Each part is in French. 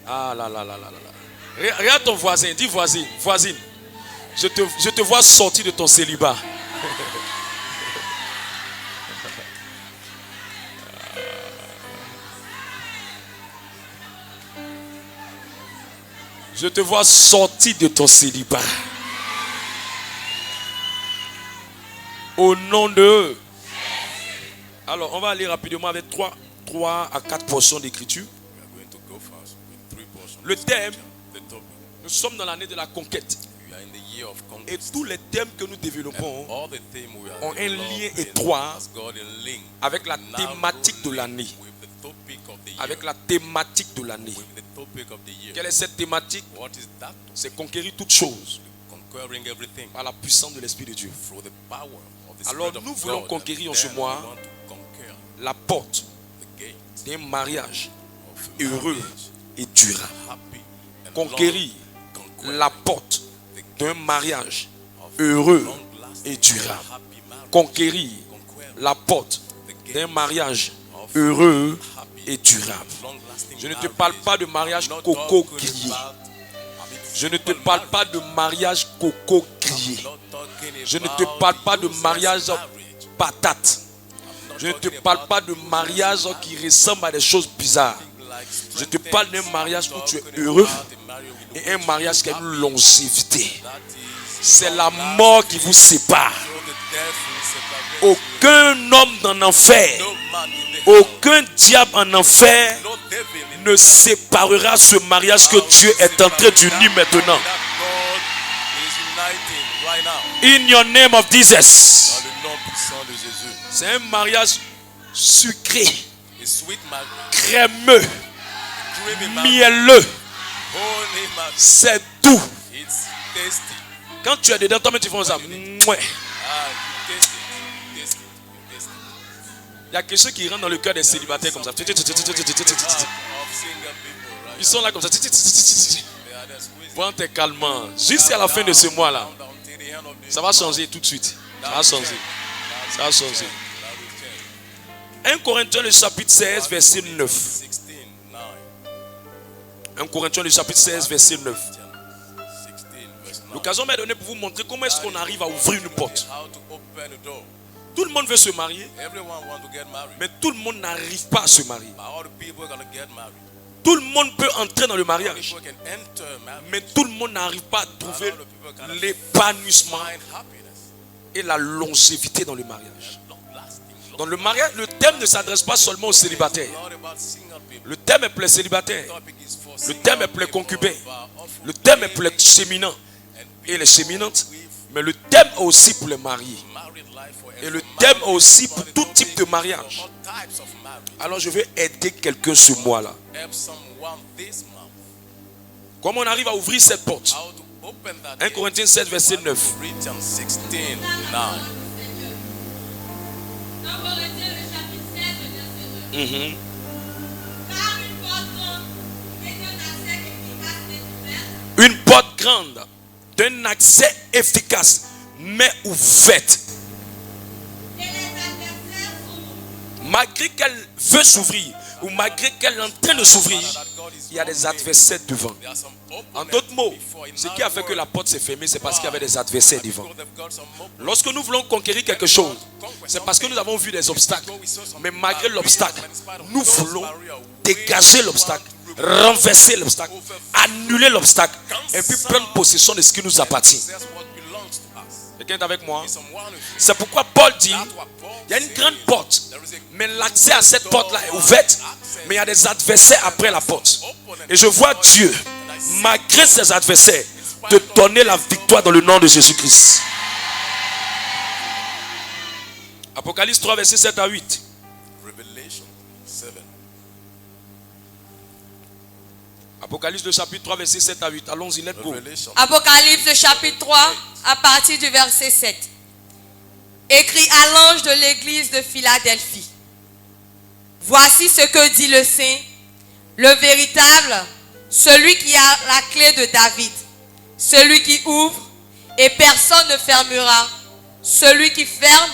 Ah là là là là là là. Regarde ton voisin, dis voisine, voisine. Je te vois sortir de ton célibat. Je te vois sortir de ton célibat. Au nom de... Alors, on va aller rapidement avec 3 à 4 portions d'écriture. Le thème, nous sommes dans l'année de la conquête. Et tous les thèmes que nous développons ont un lien étroit avec la thématique de l'année. Avec la thématique de l'année. Quelle est cette thématique? C'est conquérir toutes choses par la puissance de l'Esprit de Dieu. Alors nous voulons conquérir en ce mois la porte d'un mariage heureux et durable. Conquérir la porte d'un mariage heureux et durable. Conquérir la porte d'un mariage heureux et durable. Je ne te parle pas de mariage coco grillé. Je ne te parle pas de mariage coco grillé. Je ne te parle pas de mariage patate. Je ne te parle pas de mariage qui ressemble à des choses bizarres. Je te parle d'un mariage où tu es heureux et un mariage qui a une longévité. C'est la mort qui vous sépare. Aucun homme en enfer, aucun diable en enfer ne séparera ce mariage que Dieu est en train d'unir maintenant. In your name of Jesus. C'est un mariage sucré, crémeux, mielleux. C'est doux. Quand tu es dedans, toi-même tu fais ça. Il y a quelque chose qui rentre dans le cœur des célibataires comme ça. Ils sont là comme ça. Prends tes calmants. Jusqu'à la fin de ce mois-là. Ça va changer tout de suite. Ça va changer. Ça va changer. 1 Corinthiens le chapitre 16 verset 9. 1 Corinthiens le chapitre 16 verset 9. L'occasion m'est donnée pour vous montrer comment est-ce qu'on arrive à ouvrir une porte. Tout le monde veut se marier, mais tout le monde n'arrive pas à se marier. Tout le monde peut entrer dans le mariage, mais tout le monde n'arrive pas à trouver l'épanouissement et la longévité dans le mariage. Dans le mariage, le thème ne s'adresse pas seulement aux célibataires. Le thème est pour les célibataires. Le thème est pour les concubins. Le thème est pour les séminants et les séminantes. Mais le thème est aussi pour les mariés. Et le thème est aussi pour tout type de mariage. Alors je vais aider quelqu'un ce mois-là. Comment on arrive à ouvrir cette porte? 1 Corinthiens 7 verset 9. Une porte grande d'un accès efficace mais ouverte. Malgré qu'elle veut s'ouvrir ou malgré qu'elle est en train de s'ouvrir, il y a des adversaires devant. En d'autres mots, ce qui a fait que la porte s'est fermée, c'est parce qu'il y avait des adversaires devant. Lorsque nous voulons conquérir quelque chose, c'est parce que nous avons vu des obstacles. Mais malgré l'obstacle, nous voulons dégager l'obstacle, renverser l'obstacle, annuler l'obstacle et puis prendre possession de ce qui nous appartient. Quelqu'un est avec moi? C'est pourquoi Paul dit, il y a une grande porte, mais l'accès à cette porte-là est ouverte, mais il y a des adversaires après la porte. Et je vois Dieu, malgré ses adversaires, te donner la victoire dans le nom de Jésus-Christ. Apocalypse 3, verset 7 à 8. Apocalypse le chapitre 3, verset 7 à 8. Allons-y, let's go. Apocalypse chapitre 3, à partir du verset 7. Écrit à l'ange de l'église de Philadelphie. Voici ce que dit le Saint, le véritable, celui qui a la clé de David, celui qui ouvre et personne ne fermera, celui qui ferme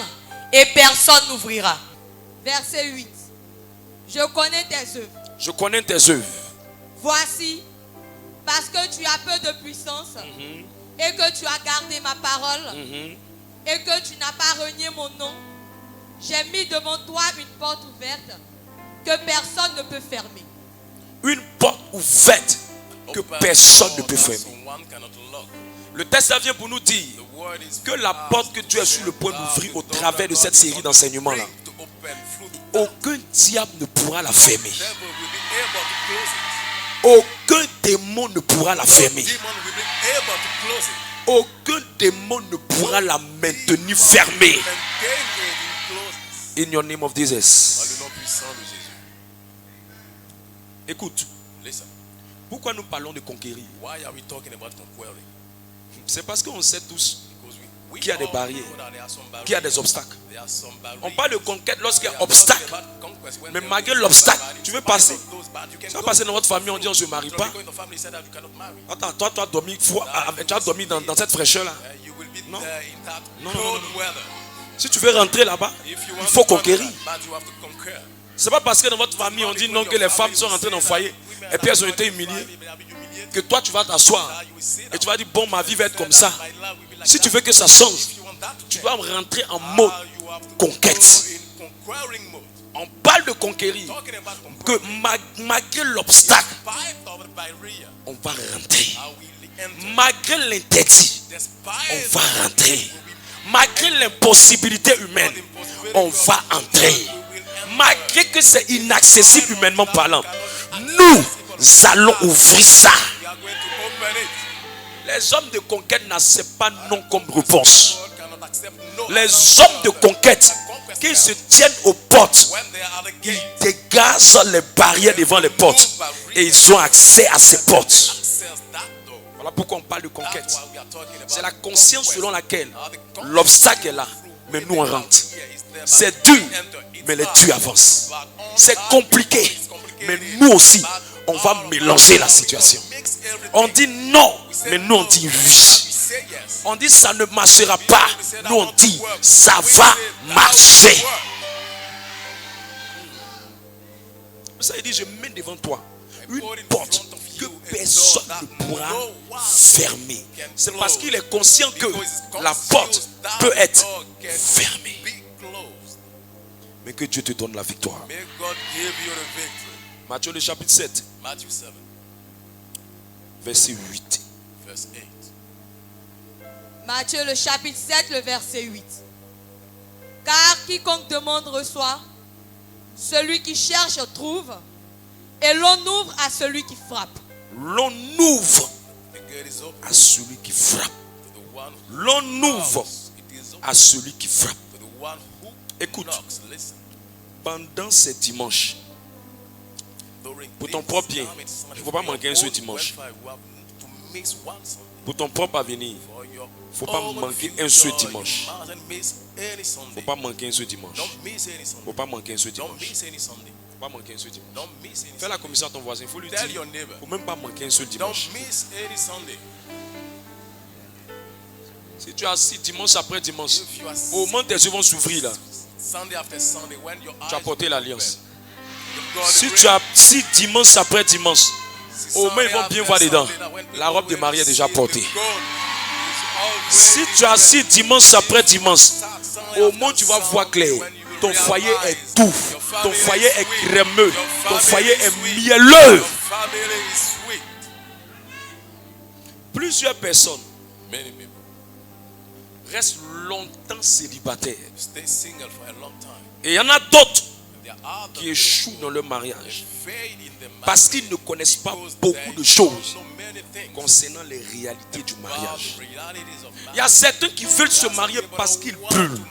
et personne n'ouvrira. Verset 8. Je connais tes œuvres. Je connais tes œuvres. Voici, parce que tu as peu de puissance et que tu as gardé ma parole et que tu n'as pas renié mon nom, j'ai mis devant toi une porte ouverte que personne ne peut fermer. Une porte ouverte que personne ne peut fermer. Le texte vient pour nous dire que la porte que Dieu est sur le point d'ouvrir au travers de cette série d'enseignements-là, aucun diable ne pourra la fermer. Aucun démon ne pourra la fermer. Aucun démon ne pourra la maintenir fermée. In your name of Jesus. Écoute. Pourquoi nous parlons de conquérir? C'est parce qu'on sait tous qu'il y a des barrières, qu'il y a des obstacles. On parle de conquête lorsqu'il y a obstacle. Mais malgré l'obstacle, tu veux passer. Tu vas passer dans votre famille, on dit on ne se marie pas. Attends, toi tu as dormi dans cette fraîcheur-là. Non. Non. Si tu veux rentrer là-bas, il faut conquérir. C'est pas parce que dans votre famille on dit non que les femmes sont rentrées dans le foyer et puis elles ont été humiliées que toi tu vas t'asseoir et tu vas dire bon, ma vie va être comme ça. Si tu veux que ça change, tu dois rentrer en mode conquête. On parle de conquérir, que malgré l'obstacle, on va rentrer. Malgré l'interdit, on va rentrer. Malgré l'impossibilité humaine, on va entrer. Malgré que c'est inaccessible humainement parlant, nous allons ouvrir ça. Les hommes de conquête n'acceptent pas non comme réponse. Les hommes de conquête, qu'ils se tiennent aux portes, ils dégagent les barrières devant les portes et ils ont accès à ces portes. Voilà pourquoi on parle de conquête. C'est la conscience selon laquelle l'obstacle est là, mais nous on rentre. C'est dur, mais les dieux avancent. C'est compliqué, mais nous aussi, on va mélanger la situation. On dit non, mais nous on dit oui. On dit ça ne marchera pas, nous on dit ça va marcher. Ça veut dire je mets devant toi une porte que personne ne pourra fermer. C'est parce qu'il est conscient que la porte peut être fermée. Mais que Dieu te donne la victoire. Matthieu le chapitre 7. Verset 8. Matthieu le chapitre 7, le verset 8. Car quiconque demande reçoit, celui qui cherche trouve, et l'on ouvre à celui qui frappe. L'on ouvre à celui qui frappe. L'on ouvre à celui qui frappe. Écoute, pendant ces dimanches, pour ton propre bien, il ne faut pas manquer un seul dimanche. Pour ton propre avenir, il ne faut pas manquer un seul dimanche. Il ne faut pas manquer un seul dimanche. Il ne faut pas manquer un seul dimanche. Pas manquer un seul dimanche. Fais la commission à ton voisin. Il faut lui dire. Il ne faut même pas manquer un seul dimanche. Si tu as assis dimanche après dimanche, au moment où tes yeux vont s'ouvrir là, tu as porté l'alliance. Si tu as assis dimanche après dimanche, au moins ils vont bien voir dedans. La robe de mariée est déjà portée. Si tu as assis dimanche après dimanche, au moins tu vas voir clair. Ton foyer est doux. Ton foyer est crémeux. Ton foyer est mielleux. Plusieurs personnes restent longtemps célibataires. Et il y en a d'autres qui échouent dans leur mariage parce qu'ils ne connaissent pas beaucoup de choses concernant les réalités du mariage. Il y a certains qui veulent se marier parce qu'ils brûlent.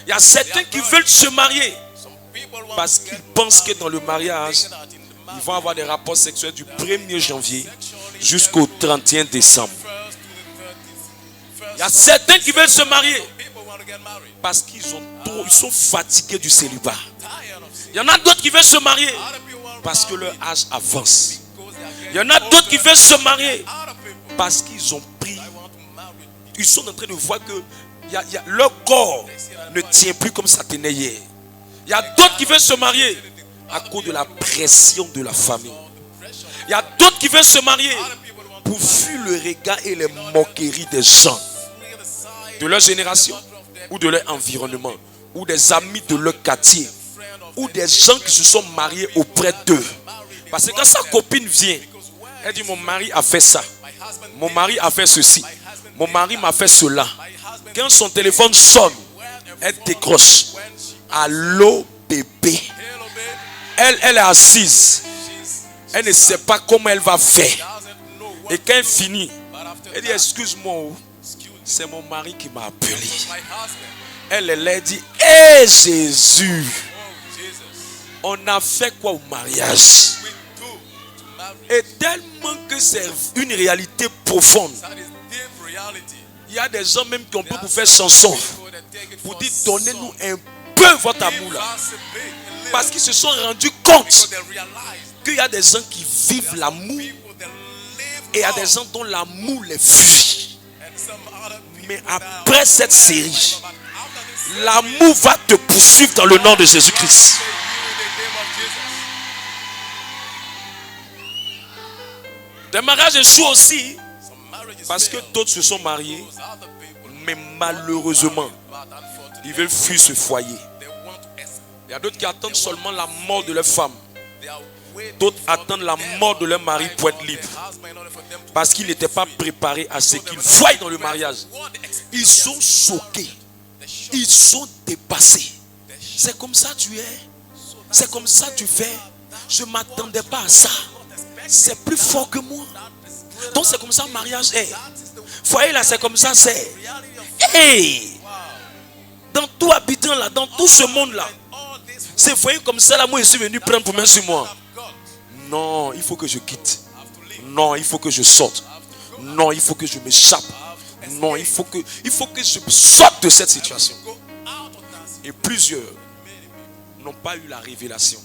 Il y a certains qui veulent se marier parce qu'ils pensent que dans le mariage, ils vont avoir des rapports sexuels du 1er janvier jusqu'au 31 décembre. Il y a certains qui veulent se marier parce qu'ils sont fatigués du célibat. Il y en a d'autres qui veulent se marier parce que leur âge avance. Il y en a d'autres qui veulent se marier parce qu'ils ont pris. Ils sont en train de voir que leur corps ne tient plus comme ça tenait hier. Il y a d'autres qui veulent se marier à cause de la pression de la famille. Il y a d'autres qui veulent se marier pour fuir le regard et les moqueries des gens, de leur génération ou de leur environnement, ou des amis de leur quartier, ou des gens qui se sont mariés auprès d'eux. Parce que quand sa copine vient, elle dit: mon mari a fait ça, mon mari a fait ceci, mon mari m'a fait cela. Quand son téléphone sonne, elle décroche. Allô bébé. Elle est assise. Elle ne sait pas comment elle va faire. Et quand elle finit, elle dit: excuse-moi, c'est mon mari qui m'a appelé. Elle dit: hé Jésus, on a fait quoi au mariage? Et tellement que c'est une réalité profonde. Il y a des gens même qui ont pu vous faire chanson pour dire: donnez-nous un peu votre amour là. Parce qu'ils se sont rendus compte qu'il y a des gens qui vivent l'amour et il y a des gens dont l'amour les fuit. Mais après cette série, l'amour va te poursuivre dans le nom de Jésus-Christ. Des mariages échouent aussi parce que d'autres se sont mariés, mais malheureusement, ils veulent fuir ce foyer. Il y a d'autres qui attendent seulement la mort de leur femme. D'autres attendent la mort de leur mari pour être libres. Parce qu'ils n'étaient pas préparés à ce qu'ils voient dans le mariage. Ils sont choqués. Ils sont dépassés. C'est comme ça tu es. C'est comme ça tu fais. Je ne m'attendais pas à ça. C'est plus fort que moi. Donc c'est comme ça le mariage est. Foyer là, c'est comme ça c'est. Hey! Dans tout habitant là, dans tout ce monde là, c'est foyer comme ça là, moi je suis venu prendre pour main sur moi. Non, il faut que je quitte. Non, il faut que je sorte. Non, il faut que je m'échappe. Non, il faut que je sorte de cette situation. Et plusieurs n'ont pas eu la révélation,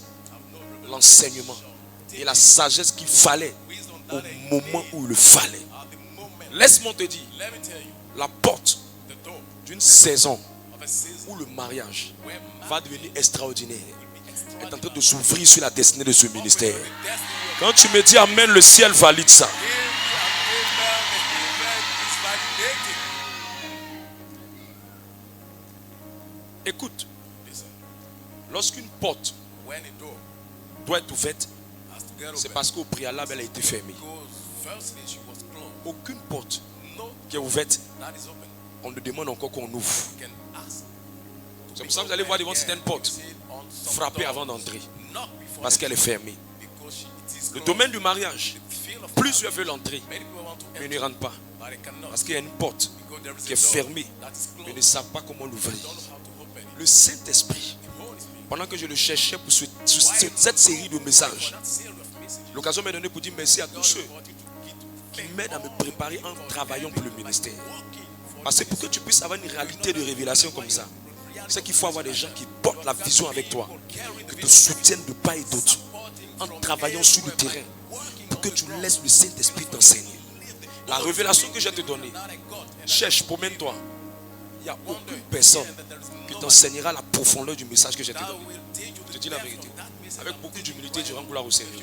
l'enseignement et la sagesse qu'il fallait au moment où il le fallait. Laisse-moi te dire, la porte d'une saison où le mariage va devenir extraordinaire est en train de s'ouvrir sur la destinée de ce ministère. Quand tu me dis amen, le ciel valide ça. Écoute, lorsqu'une porte doit être ouverte, c'est parce qu'au préalable elle a été fermée. Aucune porte qui est ouverte, on nous demande encore qu'on ouvre. C'est pour ça que vous allez voir devant certaines portes frapper avant d'entrer, parce qu'elle est fermée. Le domaine du mariage, plusieurs veulent entrer, mais ils ne rentrent pas, parce qu'il y a une porte qui est fermée, mais ils ne savent pas comment l'ouvrir. Le Saint-Esprit, pendant que je le cherchais pour cette série de messages, l'occasion m'est donnée pour dire merci à tous ceux qui m'aident à me préparer en travaillant pour le ministère. Parce que pour que tu puisses avoir une réalité de révélation comme ça, c'est qu'il faut avoir des gens qui portent la vision avec toi, qui te soutiennent de part et d'autre, en travaillant sur le terrain, pour que tu laisses le Saint-Esprit t'enseigner. La révélation que je vais te donner, cherche, promène-toi. Il n'y a aucune personne qui t'enseignera la profondeur du message que je vais te donner. Je te dis la vérité. Avec beaucoup d'humilité, je rends gloire au Seigneur.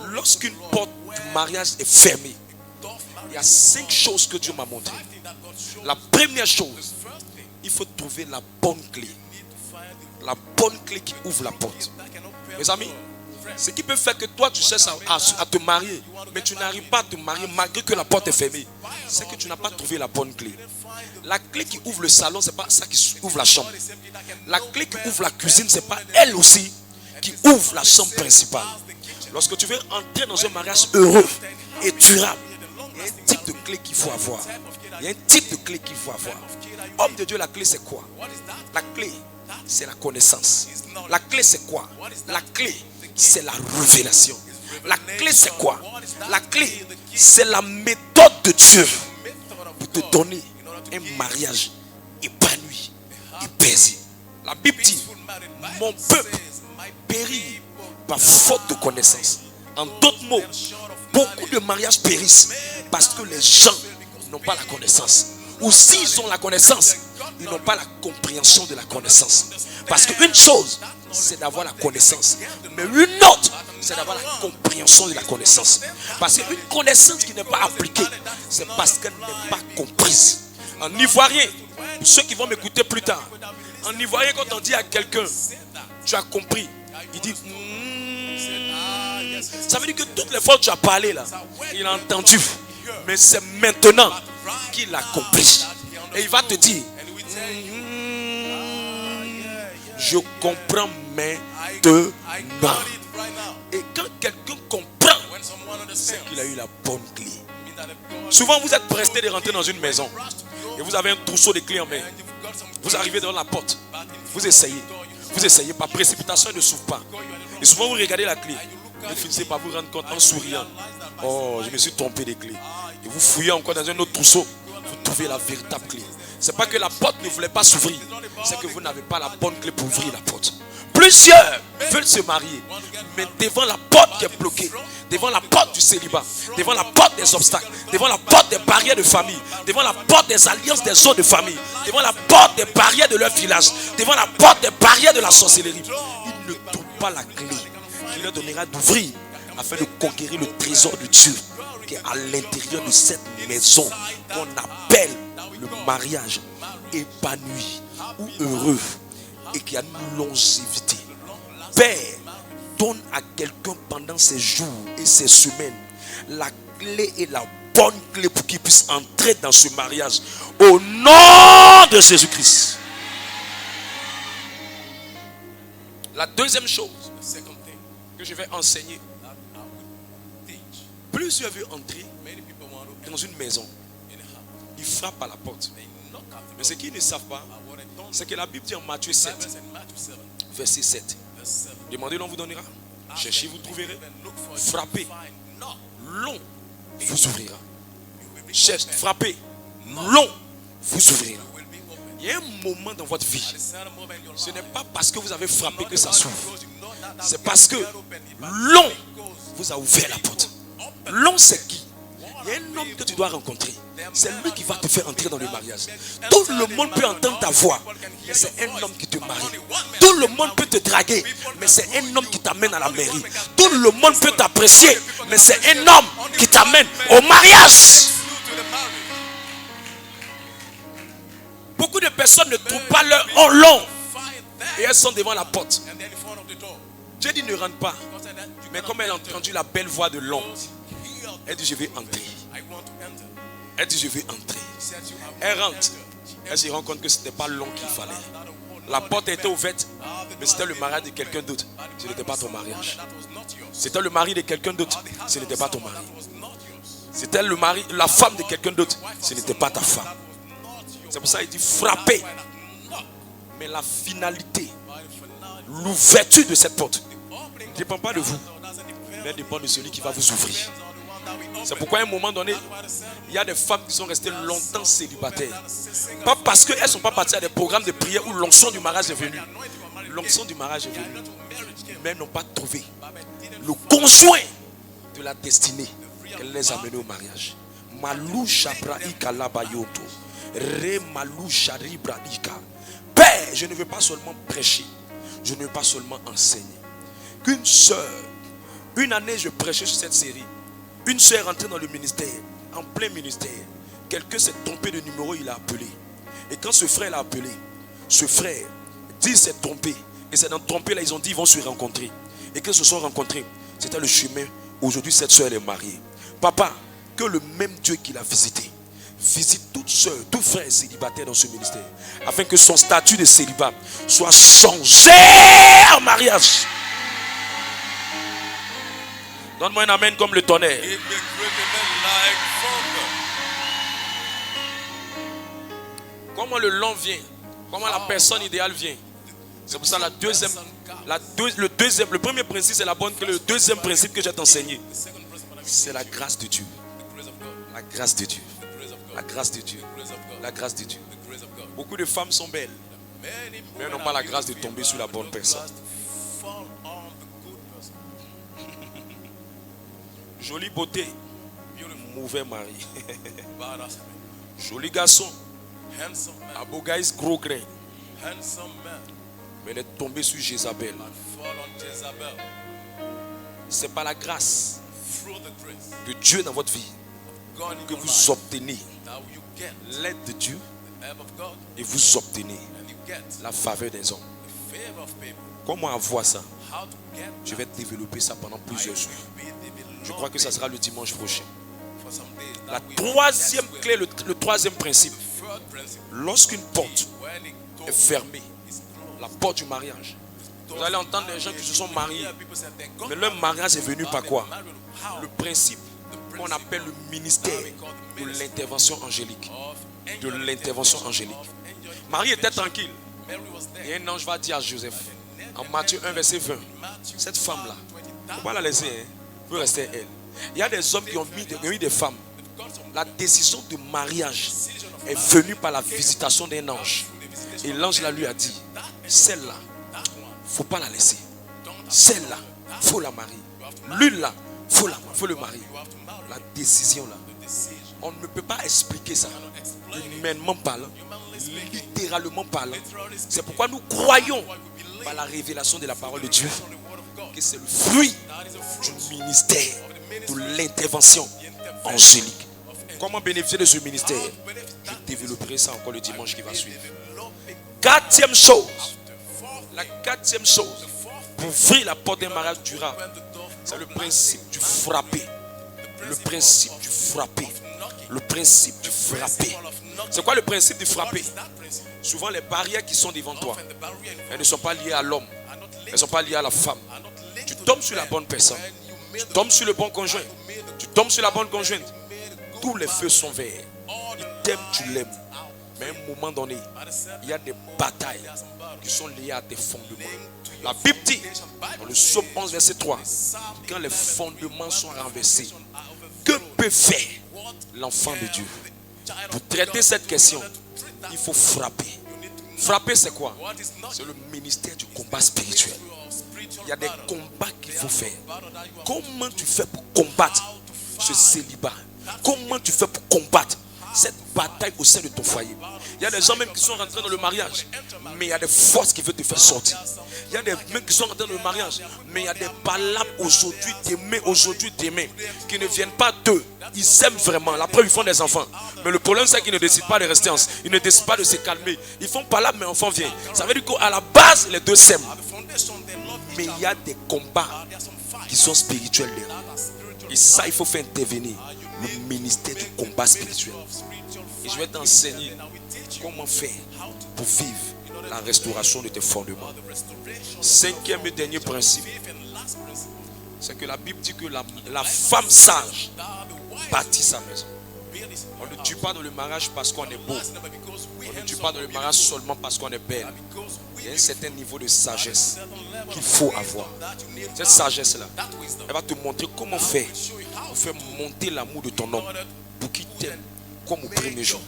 Lorsqu'une porte du mariage est fermée, il y a 5 choses que Dieu m'a montrées. La première chose, il faut trouver la bonne clé. La bonne clé qui ouvre la porte. Mes amis, ce qui peut faire que toi tu cherches à te marier, mais tu n'arrives pas à te marier malgré que la porte est fermée, c'est que tu n'as pas trouvé la bonne clé. La clé qui ouvre le salon, ce n'est pas ça qui ouvre la chambre. La clé qui ouvre la cuisine, ce n'est pas elle aussi qui ouvre la chambre principale. Lorsque tu veux entrer dans un mariage heureux et durable, il y a un type de clé qu'il faut avoir. Il y a un type de clé qu'il faut avoir. Homme de Dieu, la clé c'est quoi? La clé, c'est la connaissance. La clé c'est quoi? La clé, c'est la révélation. La clé c'est quoi? La clé, c'est la méthode de Dieu pour te donner un mariage épanoui et paisible. La Bible dit: mon peuple périt par faute de connaissance. En d'autres mots, beaucoup de mariages périssent parce que les gens n'ont pas la connaissance. Ou s'ils ont la connaissance, ils n'ont pas la compréhension de la connaissance. Parce qu'une chose, c'est d'avoir la connaissance. Mais une autre, c'est d'avoir la compréhension de la connaissance. Parce qu'une connaissance qui n'est pas appliquée, c'est parce qu'elle n'est pas comprise. En ivoirien, pour ceux qui vont m'écouter plus tard, en ivoirien, quand on dit à quelqu'un, tu as compris, il dit, ça veut dire que toutes les fois que tu as parlé là, il a entendu. Mais c'est maintenant qu'il a compris. Et il va te dire, je comprends maintenant. Et quand quelqu'un comprend, c'est qu'il a eu la bonne clé. Souvent vous êtes pressé de rentrer dans une maison et vous avez un trousseau de clés en main. Vous arrivez devant la porte, vous essayez par précipitation, elle ne s'ouvre pas. Et souvent vous regardez la clé, vous finissez par vous rendre compte en souriant, oh, je me suis trompé des clés. Et vous fouillez encore dans un autre trousseau, vous trouvez la véritable clé. C'est pas que la porte ne voulait pas s'ouvrir, c'est que vous n'avez pas la bonne clé pour ouvrir la porte. Plusieurs veulent se marier, mais devant la porte qui est bloquée, devant la porte du célibat, devant la porte des obstacles, devant la porte des barrières de famille, devant la porte des alliances des autres de famille, devant la porte des barrières de leur village, devant la porte des barrières de la sorcellerie, ils ne trouvent pas la clé qui leur donnera d'ouvrir afin de conquérir le trésor de Dieu qui est à l'intérieur de cette maison qu'on appelle le mariage épanoui ou heureux et qui a une longévité. Père, donne à quelqu'un pendant ces jours et ces semaines la clé et la bonne clé pour qu'il puisse entrer dans ce mariage au nom de Jésus-Christ. La deuxième chose que je vais enseigner, plusieurs veulent entrer dans une maison, ils frappent à la porte. Mais ce qu'ils ne savent pas, c'est que la Bible dit en Matthieu 7, verset 7, demandez, l'on vous donnera. Cherchez, vous trouverez. Frappez, l'on vous ouvrira. Cherchez, frappez, l'on vous ouvrira. Il y a un moment dans votre vie, ce n'est pas parce que vous avez frappé que ça s'ouvre. C'est parce que l'on vous a ouvert la porte. L'on, c'est qui? Il y a un homme que tu dois rencontrer. C'est lui qui va te faire entrer dans le mariage. Tout le monde peut entendre ta voix, mais c'est un homme qui te marie. Tout le monde peut te draguer, mais c'est un homme qui t'amène à la mairie. Tout le monde peut t'apprécier, mais c'est un homme qui t'amène au mariage. Beaucoup de personnes ne trouvent pas leur long et elles sont devant la porte. Dieu dit ne rentre pas. Mais comme elle a entendu la belle voix de l'homme, elle dit je vais entrer. Elle dit je vais entrer. Elle rentre. Elle se rend compte que ce n'était pas l'homme qu'il fallait. La porte était ouverte, mais c'était le mariage de quelqu'un d'autre. Ce n'était pas ton mariage. C'était le mari de quelqu'un d'autre. Ce n'était pas ton mari. C'était le mari, la femme de quelqu'un d'autre. Ce n'était pas ta femme. C'est pour ça qu'il dit frapper. Mais la finalité, l'ouverture de cette porte ne dépend pas de vous, mais elle dépend de celui qui va vous ouvrir. C'est pourquoi à un moment donné, il y a des femmes qui sont restées longtemps célibataires. Pas parce qu'elles ne sont pas parties à des programmes de prière où l'onction du mariage est venue. L'onction du mariage est venue. Mais elles n'ont pas trouvé le conjoint de la destinée qu'elle les a menés au mariage. Malou Shabraïka Labayoto. Re Malou Sharibraïka. Père, je ne veux pas seulement prêcher. Je ne veux pas seulement enseigner. Qu'une sœur, une année je prêchais sur cette série. Une sœur est rentrée dans le ministère, en plein ministère. Quelqu'un s'est trompé de numéro, il a appelé. Et quand ce frère l'a appelé, ce frère dit s'est trompé. Et c'est dans trompé là, ils ont dit ils vont se rencontrer. Et quand ils se sont rencontrés, c'était le chemin. Aujourd'hui, cette sœur est mariée. Papa, que le même Dieu qui l'a visité, visite toute sœur, tout frère célibataire dans ce ministère. Afin que son statut de célibat soit changé en mariage. Donne-moi un amen comme le tonnerre. Comment le long vient, comment la personne idéale vient. C'est pour ça le premier principe c'est la bonne clé. Le deuxième principe que j'ai enseigné, c'est la grâce de Dieu. La grâce de Dieu. La grâce de Dieu. La grâce de Dieu. Beaucoup de femmes sont belles, mais elles n'ont pas la grâce de tomber sur la bonne personne. Jolie beauté, mauvais mari. Joli garçon, un beau gars, gros grain. Mais elle est tombée sur Jézabel. C'est par la grâce de Dieu dans votre vie que vous obtenez l'aide de Dieu et vous obtenez la faveur des hommes. Comment avoir ça? Je vais développer ça pendant plusieurs jours. Je crois que ça sera le dimanche prochain. La troisième clé, le troisième principe. Lorsqu'une porte est fermée, la porte du mariage, vous allez entendre des gens qui se sont mariés, mais leur mariage est venu par quoi? Le principe qu'on appelle le ministère de l'intervention angélique. De l'intervention angélique. Marie était tranquille. Et un ange va dire à Joseph, en Matthieu 1, verset 20, cette femme-là, il ne faut pas la laisser, il faut rester elle. Il y a des hommes qui ont mis des femmes. La décision de mariage est venue par la visitation d'un ange. Et l'ange lui a dit, celle-là, il ne faut pas la laisser. Celle-là, il faut la marier. L'une-là, il faut le marier. La décision là, on ne peut pas expliquer ça. Humainement parlant, littéralement parlant. C'est pourquoi nous croyons par la révélation de la parole de Dieu que c'est le fruit du ministère de l'intervention angélique. Comment bénéficier de ce ministère? Je développerai ça encore le dimanche qui va suivre. Quatrième chose, la quatrième chose pour ouvrir la porte d'un mariage durable, c'est le principe du frapper. Le principe du frapper. Le principe du frapper. C'est quoi le principe du frapper? Souvent les barrières qui sont devant toi, elles ne sont pas liées à l'homme. Elles ne sont pas liées à la femme. Tu tombes sur la bonne personne. Tu tombes sur le bon conjoint. Tu tombes sur la bonne conjointe. Tous les feux sont verts. Il t'aime, tu l'aimes. Mais à un moment donné, il y a des batailles qui sont liées à tes fondements. La Bible dit, dans le psaume 11, verset 3, quand les fondements sont renversés, que peut faire l'enfant de Dieu? Pour traiter cette question, il faut frapper. Frapper, c'est quoi? C'est le ministère du combat spirituel. Il y a des combats qu'il faut faire. Comment tu fais pour combattre ce célibat? Comment tu fais pour combattre cette bataille au sein de ton foyer? Il y a des gens même qui sont rentrés dans le mariage, mais il y a des forces qui veulent te faire sortir. Il y a des mecs qui sont rentrés dans le mariage, mais il y a des palabres aujourd'hui, demain, qui ne viennent pas d'eux. Ils s'aiment vraiment. La preuve, ils font des enfants. Mais le problème, c'est qu'ils ne décident pas de rester ensemble. Ils ne décident pas de se calmer. Ils font palabres, mais l'enfant vient. Ça veut dire qu'à la base, les deux s'aiment. Mais il y a des combats qui sont spirituels. Et ça, il faut faire intervenir le ministère du combat spirituel. Et je vais t'enseigner comment faire pour vivre la restauration de tes fondements. Cinquième et dernier principe, c'est que la Bible dit que la femme sage bâtit sa maison. On ne tue pas dans le mariage parce qu'on est beau. On ne tue pas dans le mariage seulement parce qu'on est belle. Il y a un certain niveau de sagesse qu'il faut avoir. Cette sagesse-là, elle va te montrer comment faire pour faire monter l'amour de ton homme, pour qu'il t'aime comme au premier jour.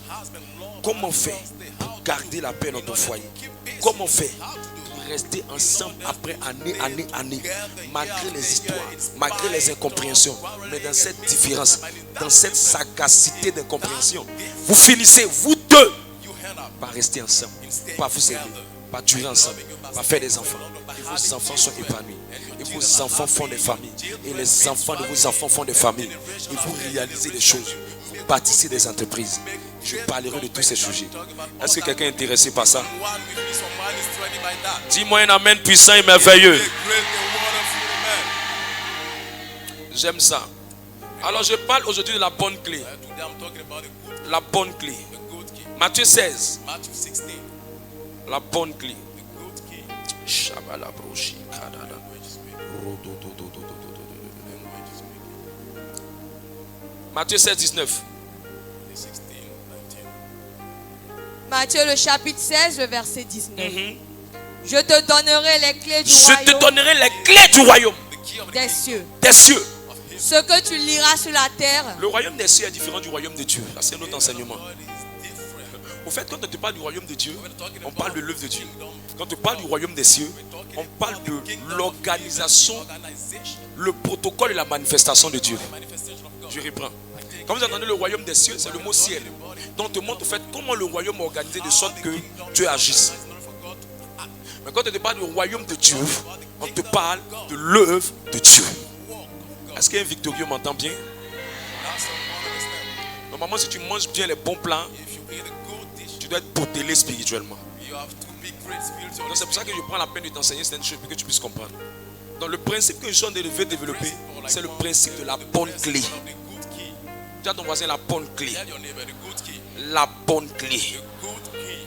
Comment faire pour garder la paix dans ton foyer? Comment faire pour rester ensemble après année, malgré les histoires, malgré les incompréhensions, mais dans cette différence, dans cette sagacité d'incompréhension, vous finissez, vous deux, par rester ensemble, par vous aimer, par durer ensemble, par faire des enfants. Et vos enfants sont épanouis. Et vos enfants font des familles. Et les enfants de vos enfants font des familles. Et vous réalisez des choses. Vous bâtissez des entreprises. Je parlerai de tous ces sujets. Est-ce que quelqu'un est intéressé par ça? Dis-moi un amen puissant et merveilleux. J'aime ça. Alors je parle aujourd'hui de la bonne clé. La bonne clé. Matthieu 16. La bonne clé. Matthieu 16, 19. Matthieu le chapitre 16, le verset 19. Je te donnerai les clés du royaume. Je te donnerai les clés du royaume. Des cieux. Des cieux. Ce que tu liras sur la terre. Le royaume des cieux est différent du royaume de Dieu. Là, c'est notre enseignement. Au fait, quand on te parle du royaume de Dieu, on parle de l'œuvre de Dieu. Quand on parle du royaume des cieux, on parle de l'organisation, le protocole et la manifestation de Dieu. Je reprends. Quand vous entendez le royaume des cieux, c'est le mot ciel. Donc on te montre au fait comment le royaume est organisé de sorte que Dieu agisse. Mais quand on te parle du royaume de Dieu, on te parle de l'œuvre de Dieu. Est-ce qu'un victorieux m'entend bien? Normalement, si tu manges bien les bons plats, tu dois être potelé spirituellement. Donc c'est pour ça que je prends la peine de t'enseigner certaines choses pour que tu puisses comprendre. Donc le principe que je suis en train de développer, c'est le principe de la bonne clé. Dis à ton voisin la bonne clé. La bonne clé.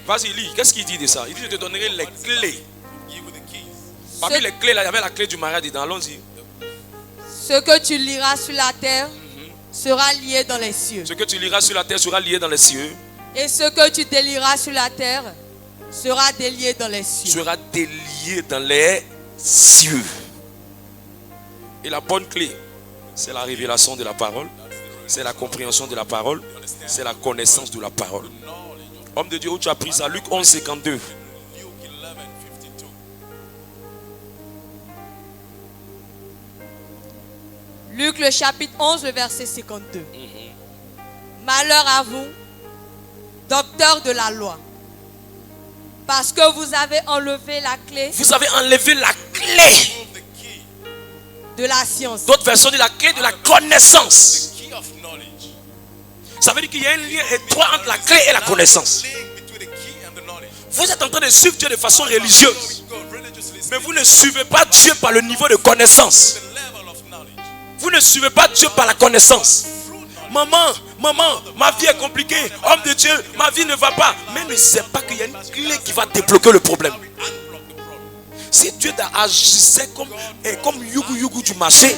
Vas-y, lis. Qu'est-ce qu'il dit de ça? Il dit: je te donnerai les clés. Parmi les clés, là, il y avait la clé du mariage dedans. Allons-y. Ce que tu liras sur la terre sera lié dans les cieux. Ce que tu liras sur la terre sera lié dans les cieux. Et ce que tu délieras sur la terre sera délié dans les cieux. Sera délié dans les cieux. Et la bonne clé, c'est la révélation de la parole. C'est la compréhension de la parole. C'est la connaissance de la parole. Homme de Dieu, où tu as pris ça? Luc 11, 52. Luc le chapitre 11, le verset 52. Malheur à vous, docteurs de la loi, parce que vous avez enlevé la clé. Vous avez enlevé la clé de la science. D'autres versions disent la clé de la connaissance. Ça veut dire qu'il y a un lien étroit entre la clé et la connaissance. Vous êtes en train de suivre Dieu de façon religieuse, mais vous ne suivez pas Dieu par le niveau de connaissance. Vous ne suivez pas Dieu par la connaissance. Maman, ma vie est compliquée. Homme de Dieu, ma vie ne va pas. Mais ne sait pas qu'il y a une clé qui va débloquer le problème. Si Dieu agissait comme Yugu du marché,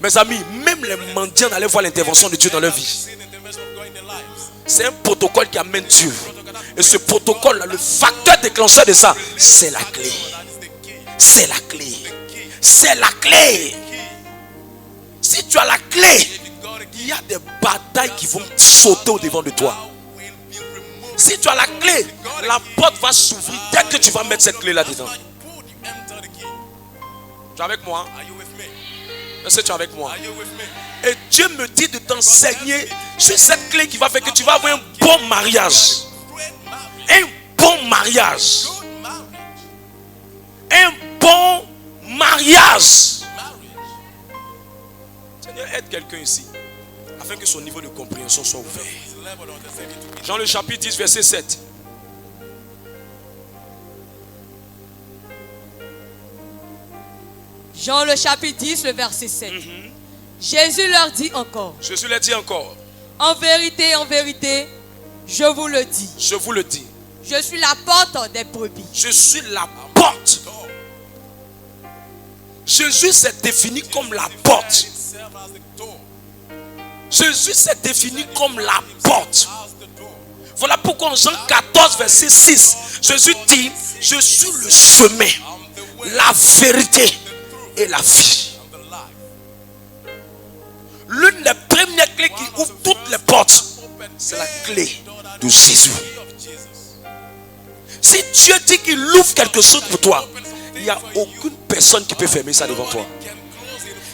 mes amis, même les mendiants allaient voir l'intervention de Dieu dans leur vie. C'est un protocole qui amène Dieu. Et ce protocole-là, le facteur déclencheur de ça, c'est la clé. C'est la clé. C'est la clé. Si tu as la clé, il y a des batailles qui vont sauter au devant de toi. Si tu as la clé, la porte va s'ouvrir dès que tu vas mettre cette clé là-dedans. Tu es avec moi? Est-ce que tu es avec moi? Et Dieu me dit de t'enseigner sur cette clé qui va faire que tu vas avoir un bon mariage. Un bon mariage. Un bon mariage. Seigneur, aide quelqu'un ici afin que son niveau de compréhension soit ouvert. Jean le chapitre 10, verset 7. Jean le chapitre 10, le verset 7. Jésus leur dit encore. Jésus leur dit encore. En vérité, je vous le dis. Je vous le dis. Je suis la porte des brebis. Je suis la porte. Jésus s'est défini comme la porte. Jésus s'est défini comme la porte. Voilà pourquoi en Jean 14, verset 6, Jésus dit: je suis le chemin, la vérité et la vie. L'une des premières clés qui ouvre toutes les portes, c'est la clé de Jésus. Si Dieu dit qu'il ouvre quelque chose pour toi, il n'y a aucune personne qui peut fermer ça devant toi.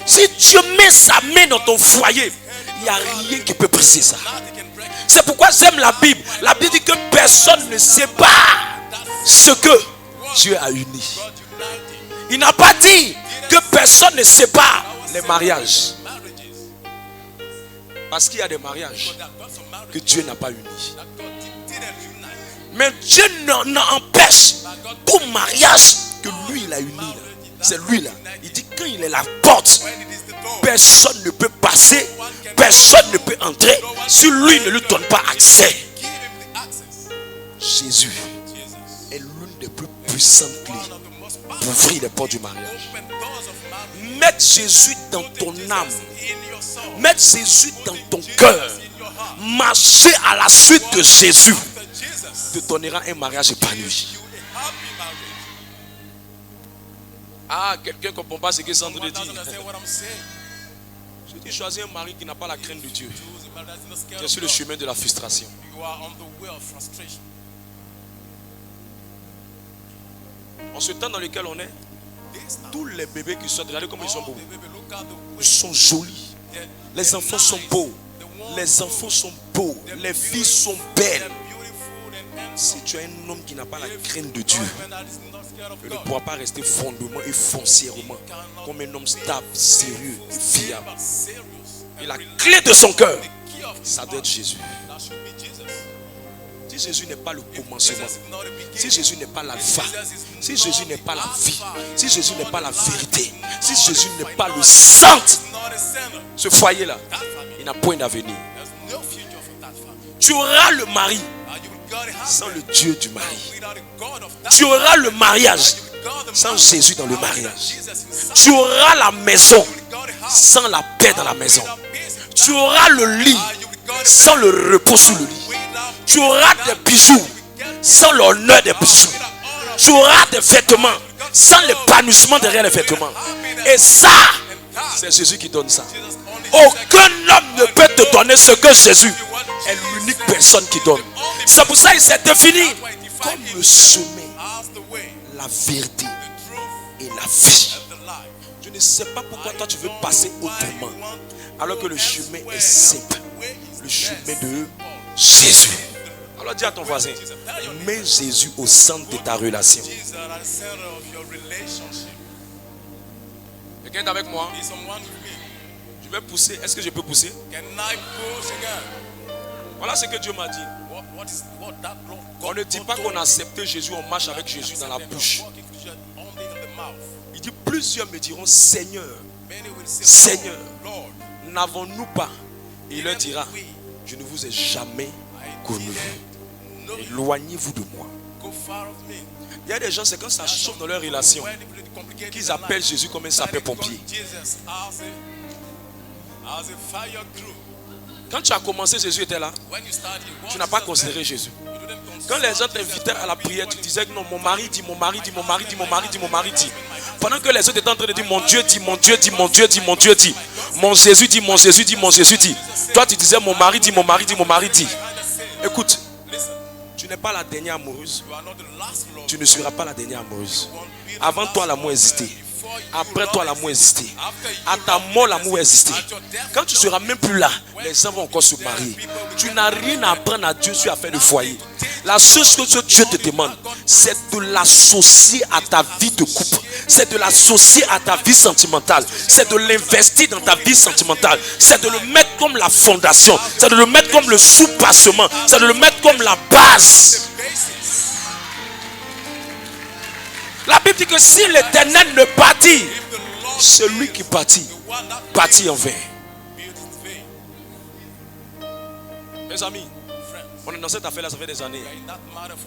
Si Dieu met sa main dans ton foyer, il n'y a rien qui peut briser ça. C'est pourquoi j'aime la Bible. La Bible dit que personne ne sépare ce que Dieu a uni. Il n'a pas dit que personne ne sépare les mariages. Parce qu'il y a des mariages que Dieu n'a pas unis. Mais Dieu n'empêche tout mariage que lui il a uni. C'est lui là. Il dit quand il est la porte, personne ne peut passer, personne ne peut entrer si lui ne lui donne pas accès. Jésus est l'une des plus puissantes clés pour ouvrir les portes du mariage. Mettre Jésus dans ton âme, mettre Jésus dans ton cœur, marcher à la suite de Jésus te donnera un mariage épanoui. Ah, quelqu'un ne comprend pas ce que Sandre dit. Je dis, choisis un mari qui n'a pas la crainte de Dieu. Tu es sur le chemin de la frustration. En ce temps dans lequel on est, tous les bébés qui sortent, regardez comment ils sont beaux. Ils sont jolis. Les enfants sont beaux. Les enfants sont beaux. Les filles sont belles. Si tu es un homme qui n'a pas la crainte de Dieu, il ne pourra pas rester fondamentalement et foncièrement comme un homme stable, sérieux et fiable. Et la clé de son cœur, ça doit être Jésus. Si Jésus n'est pas le commencement, si Jésus n'est pas l'alpha, si Jésus n'est pas la vie, si Jésus n'est pas la vérité, si Jésus n'est pas le centre, ce foyer-là, il n'a point d'avenir. Tu auras le mari sans le Dieu du mari. Tu auras le mariage sans Jésus dans le mariage. Tu auras la maison sans la paix dans la maison. Tu auras le lit sans le repos sous le lit. Tu auras des bijoux sans l'honneur des bijoux. Tu auras des vêtements sans l'épanouissement derrière les vêtements. Et ça, c'est Jésus qui donne ça. Aucun homme ne peut te donner ce que Jésus est l'unique personne qui donne. C'est pour ça qu'il s'est défini comme le chemin, la vérité et la vie. Je ne sais pas pourquoi toi tu veux passer autrement alors que le chemin est simple. Le chemin de Jésus. Alors dis à ton voisin, mets Jésus au centre de ta relation. Quelqu'un est avec moi? Je vais pousser. Est-ce que je peux pousser? Voilà ce que Dieu m'a dit. On ne dit pas qu'on a accepté Jésus, on marche avec Jésus dans la bouche. Il dit, plusieurs me diront, Seigneur, Seigneur, n'avons-nous pas? Et il leur dira, je ne vous ai jamais connu. Éloignez-vous de moi. Il y a des gens, c'est quand ça chauffe dans leur relation qu'ils appellent Jésus comme un sapeur-pompier. Quand tu as commencé, Jésus était là. Tu n'as pas considéré Jésus. Quand les gens t'invitaient à la prière, tu disais que non, mon mari dit, mon mari dit, mon mari dit, mon mari dit, mon mari dit. Pendant que les autres étaient en train de dire, mon Dieu dit, mon Dieu dit, mon Dieu dit, mon Dieu dit. Mon Jésus dit, mon Jésus dit, mon Jésus dit. Toi, tu disais, mon mari dit, mon mari dit, mon mari dit. Écoute, tu n'es pas la dernière amoureuse. Tu ne seras pas la dernière amoureuse. Avant toi, l'amour existait. Après toi, l'amour existait. À ta mort, l'amour existait. Quand tu seras même plus là, les gens vont encore se marier. Tu n'as rien à apprendre à Dieu sur affaire de foyer. La seule chose que Dieu te demande, c'est de l'associer à ta vie de couple. C'est de l'associer à ta vie sentimentale. C'est de l'investir dans ta vie sentimentale. C'est de le mettre comme la fondation. C'est de le mettre comme le sous-bassement. C'est de le mettre comme la base. La Bible dit que si l'Éternel ne bâtit, celui qui bâtit, bâtit en vain. Mes amis, on est dans cette affaire-là, ça fait des années.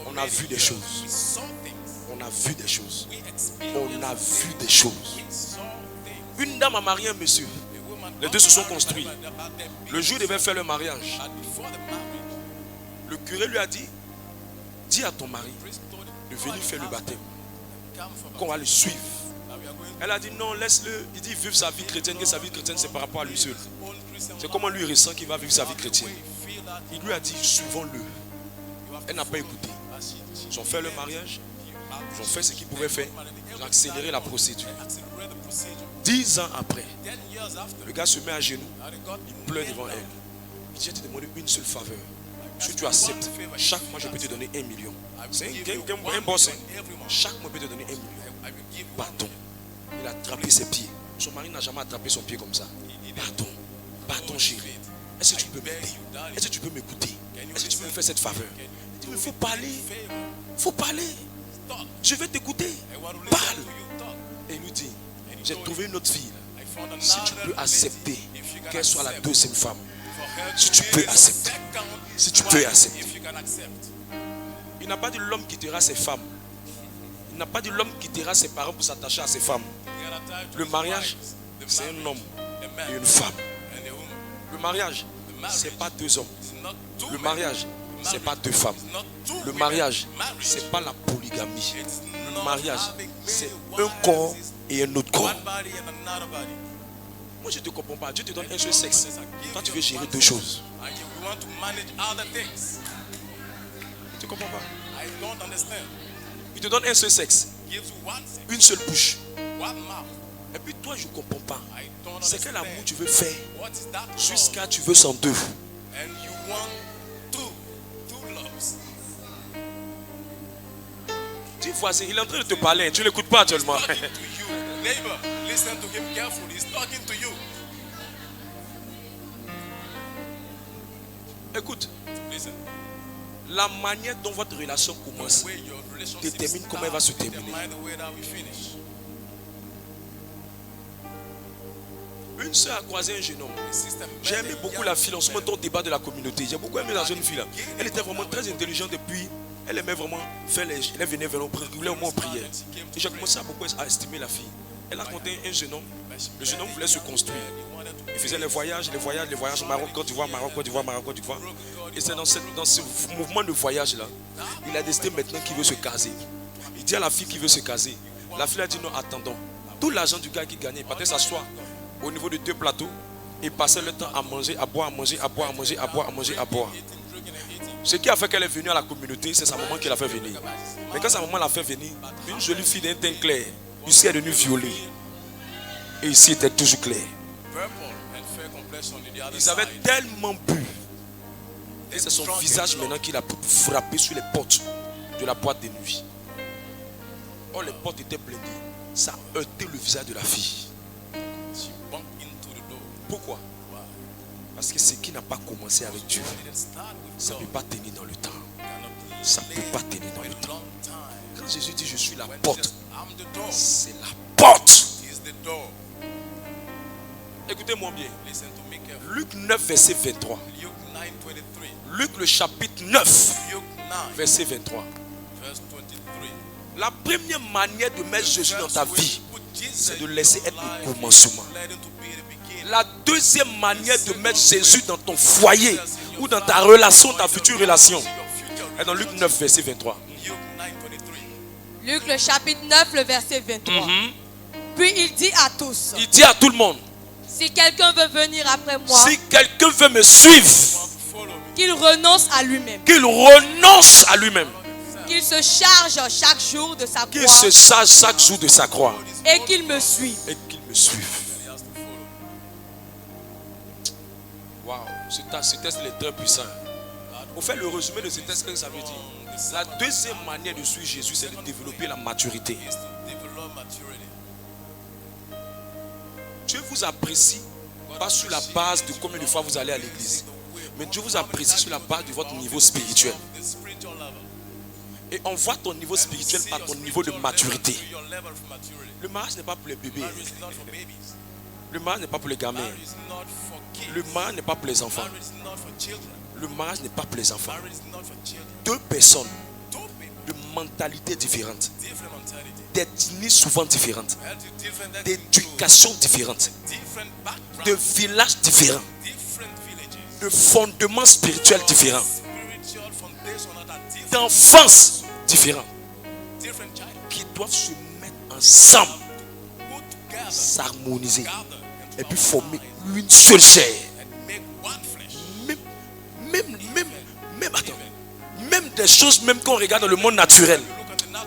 On a vu des choses. On a vu des choses. On a vu des choses. Une dame a marié un monsieur. Les deux se sont construits. Le jour où ils devaient faire le mariage, le curé lui a dit, dis à ton mari de venir faire le baptême, qu'on va le suivre. Elle a dit non, laisse-le. Il dit vivre sa vie chrétienne, que sa vie chrétienne c'est par rapport à lui seul. C'est comment lui ressent qu'il va vivre sa vie chrétienne. Il lui a dit suivons-le. Elle n'a pas écouté. Ils ont fait le mariage. Ils ont fait ce qu'ils pouvaient faire. Ils ont accéléré la procédure. 10 ans après, le gars se met à genoux. Il pleure devant elle. Il dit, je te demande une seule faveur. Si tu acceptes, chaque mois je peux te donner 1 million. C'est un boss. Chaque mois je peux te donner 1 million. Pardon. Il a attrapé ses pieds. Son mari n'a jamais attrapé son pied comme ça. Pardon. Pardon chérie. Est-ce que tu peux m'aider? Est-ce que tu peux m'écouter? Est-ce que tu peux me faire cette faveur? Il dit, il faut parler. Il faut parler. Je vais t'écouter. Parle. Et il lui dit, j'ai trouvé une autre fille. Si tu peux accepter qu'elle soit la deuxième femme. Si tu peux accepter. Si tu peux accepter. Il n'a pas dit l'homme quittera ses femmes. Il n'a pas dit l'homme quittera ses parents pour s'attacher à ses femmes. Le mariage, c'est un homme et une femme. Le mariage, ce n'est pas deux hommes. Le mariage, ce n'est pas deux femmes. Le mariage, ce n'est pas la polygamie. Le mariage, c'est un corps et un autre corps. Moi, je ne te comprends pas. Dieu te donne un seul sexe. Toi, tu veux gérer deux choses. Tu ne comprends pas. Il te donne un seul sexe. Une seule bouche. Et puis toi, je ne comprends pas. C'est quel amour tu veux faire jusqu'à tu veux s'en deux. voisin, il est en train de te parler. Tu ne l'écoutes pas actuellement. Neighbor, listen to him carefully. He's talking to you. Écoute, Listen. la manière dont votre relation commence The way your relationship détermine comment elle va se starts terminer. determine the way that we finish. Une soeur a croisé un jeune homme. The system J'ai aimé beaucoup la fille en ce moment, ton débat de la communauté. J'ai beaucoup aimé la jeune fille là. Elle était vraiment très intelligente et puis elle aimait vraiment faire les. Elle venait vers nous régulièrement en prière. Et j'ai commencé à beaucoup à estimer la fille. Elle a rencontré un jeune homme. Le jeune homme voulait se construire. Il faisait les voyages, Maroc, Côte d'Ivoire, Maroc, Côte d'Ivoire, Maroc, Côte d'Ivoire. Et c'est dans ce mouvement de voyage là, il a décidé maintenant qu'il veut se caser. Il dit à la fille qu'il veut se caser. La fille a dit non, attendons. Tout l'argent du gars qui gagnait, il partait s'asseoir au niveau de 2 plateaux et passait le temps à manger, à boire, à manger, à boire, à manger, à boire, à manger, à boire. Ce qui a fait qu'elle est venue à la communauté, c'est sa maman qui l'a fait venir. Mais quand sa maman l'a fait venir, une jolie fille d'un teint clair, ici elle est devenue violet. Et ici était toujours clair. Ils avaient tellement bu. Et c'est son visage maintenant qu'il a frappé sur les portes de la boîte de nuit. Oh, les portes étaient blindées. Ça a heurté le visage de la fille. Pourquoi? Parce que ce qui n'a pas commencé avec Dieu, ça ne peut pas tenir dans le temps. Ça ne peut pas tenir dans le temps. Quand Jésus dit je suis la porte, c'est la porte. Écoutez-moi bien. Luc 9, verset 23. Luc le chapitre 9, verset 23. La première manière de mettre Jésus dans ta vie, c'est de laisser être le commencement. La deuxième manière de mettre Jésus dans ton foyer ou dans ta relation, ta future relation, est dans Luc 9, verset 23. Luc le chapitre 9, le verset 23. Puis il dit à tous. Il dit à tout le monde. Si quelqu'un veut venir après moi. Si quelqu'un veut me suivre. Qu'il renonce à lui-même. Qu'il renonce à lui-même. Qu'il se charge chaque jour de sa croix. Qu'il se charge chaque jour de sa croix. Et qu'il me suive. Et qu'il me suive. Waouh, ce texte est très puissant. Au fait, le résumé de ce texte, qu'est-ce que ça veut dire? La deuxième manière de suivre Jésus, c'est de développer la maturité. Dieu vous apprécie pas sur la base de combien de fois vous allez à l'église, mais Dieu vous apprécie sur la base de votre niveau spirituel. Et on voit ton niveau spirituel par ton niveau de maturité. Le mariage n'est pas pour les bébés. Le mariage n'est pas pour les gamins. Le mariage n'est pas pour les enfants. Le mariage n'est pas pour les enfants. Deux personnes de mentalités différentes, d'ethnies souvent différentes, d'éducation différente, de villages différents, de fondements spirituels différents, d'enfance différents, qui doivent se mettre ensemble, s'harmoniser et puis former une seule chair. Même des choses même qu'on regarde dans le monde naturel,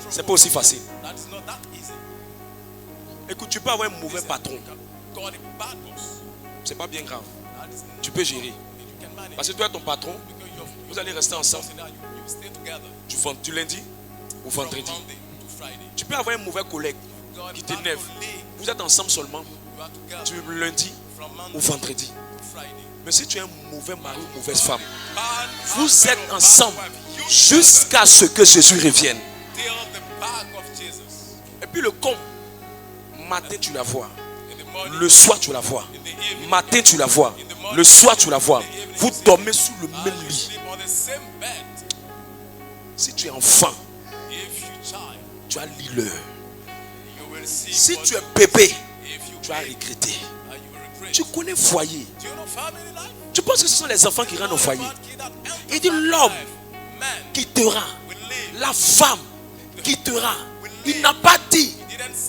c'est pas aussi facile. Écoute, tu peux avoir un mauvais patron, c'est pas bien grave, tu peux gérer, parce que toi ton patron, vous allez rester ensemble du lundi au vendredi. Tu peux avoir un mauvais collègue qui t'énerve, vous êtes ensemble seulement du lundi au vendredi. Mais si tu es un mauvais mari ou mauvaise femme, vous êtes ensemble jusqu'à ce que Jésus revienne. Et puis le con, matin tu la vois, le soir tu la vois, matin tu la vois, le soir tu la vois. Vous dormez sous le même lit. Si tu es enfant, tu as l'humeur. Si tu es bébé, tu as regretté. Tu connais foyer. Tu penses que ce sont les enfants qui rentrent au foyer. Il dit l'homme quittera, la femme quittera. Il n'a pas dit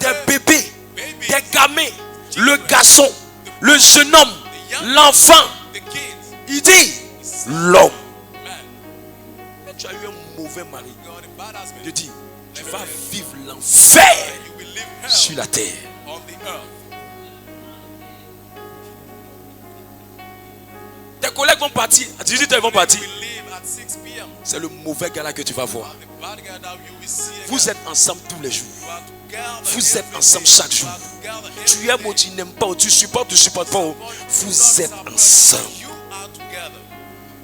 des bébés, des gamins, le garçon, le jeune homme, l'enfant. Il dit l'homme. Mais tu as eu un mauvais mari. Il dit tu vas vivre l'enfer sur la terre. Tes collègues vont partir, à 18h ils vont partir. C'est le mauvais gars là que tu vas voir. Vous êtes ensemble tous les jours. Vous êtes ensemble chaque jour. Tu aimes ou tu n'aimes pas, ou tu supportes ou tu ne supportes pas. Vous êtes ensemble.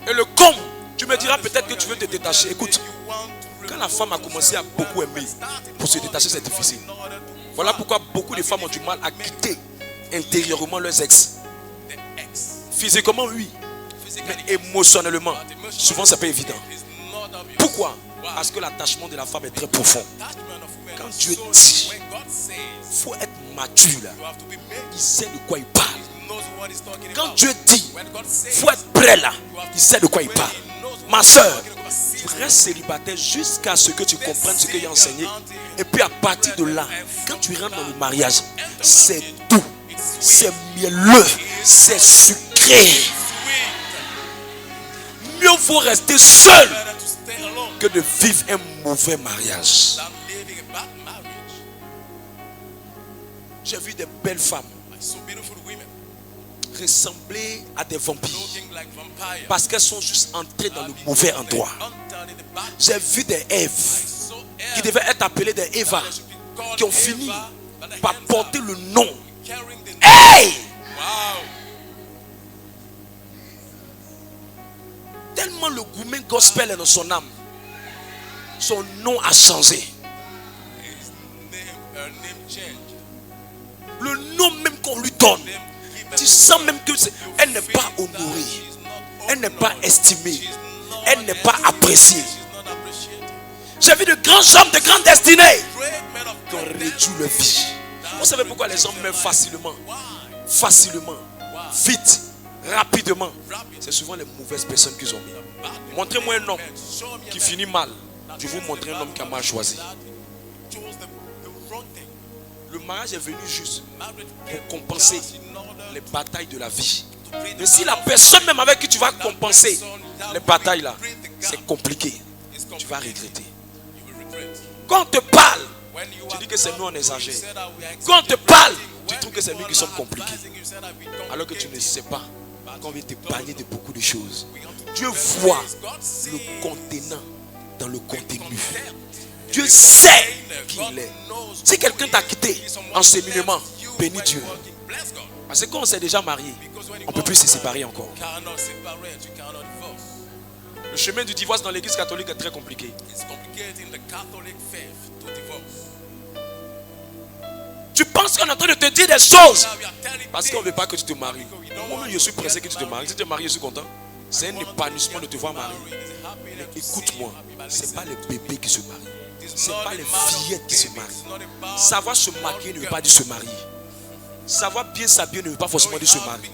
Et le comble, tu me diras peut-être que tu veux te détacher. Écoute, quand la femme a commencé à beaucoup aimer, pour se détacher c'est difficile. Voilà pourquoi beaucoup de femmes ont du mal à quitter intérieurement leurs ex. Physiquement oui, mais émotionnellement, souvent c'est pas évident. Pourquoi? Parce que l'attachement de la femme est très profond. Quand Dieu dit, il faut être mature là. Il sait de quoi il parle. Quand Dieu dit, il faut être prêt là. Il sait de quoi il parle. Ma soeur, reste célibataire jusqu'à ce que tu comprennes ce qu'il a enseigné. Et puis à partir de là, quand tu rentres dans le mariage, c'est doux, c'est mielleux, c'est sucré. Mieux vaut rester seul que de vivre un mauvais mariage. J'ai vu des belles femmes ressembler à des vampires parce qu'elles sont juste entrées dans le mauvais endroit. J'ai vu des Èves qui devaient être appelées des Eva qui ont fini par porter le nom. Hey! Tellement le gourmet gospel est dans son âme, son nom a changé. Le nom même qu'on lui donne, tu sens même qu'elle n'est pas honorée, elle n'est pas estimée, elle n'est pas appréciée. J'ai vu de grands hommes de grandes destinées qui ont réduit leur vie. Vous savez pourquoi les hommes meurent facilement, vite, rapidement? C'est souvent les mauvaises personnes qu'ils ont mis. Montrez-moi un homme qui finit mal, je vais vous montrer un homme qui a mal choisi. Le mariage est venu juste pour compenser les batailles de la vie. Mais si la personne même avec qui tu vas compenser les batailles là, c'est compliqué, tu vas regretter. Quand on te parle, tu dis que c'est nous on exagère. Quand on te parle, tu trouves que c'est nous qui sommes compliqués. Alors que tu ne sais pas qu'on vient te bagner de beaucoup de choses. Dieu voit le contenant dans le contenu. Dieu sait qui il est. Si quelqu'un t'a quitté en cheminement, bénis Dieu. Parce que quand on s'est déjà marié, on ne peut plus se séparer encore. Le chemin du divorce dans l'église catholique est très compliqué. Tu penses qu'on est en train de te dire des choses parce qu'on ne veut pas que tu te maries. Moi-même, je suis pressé que tu te maries. Si tu te maries, je suis content. C'est un épanouissement de te voir marier. Mais écoute-moi, ce n'est pas les bébés qui se marient. Ce n'est pas les fillettes qui se marient. Savoir se maquiller ne veut pas dire se marier. Savoir bien s'habiller ne veut pas forcément dire se marier.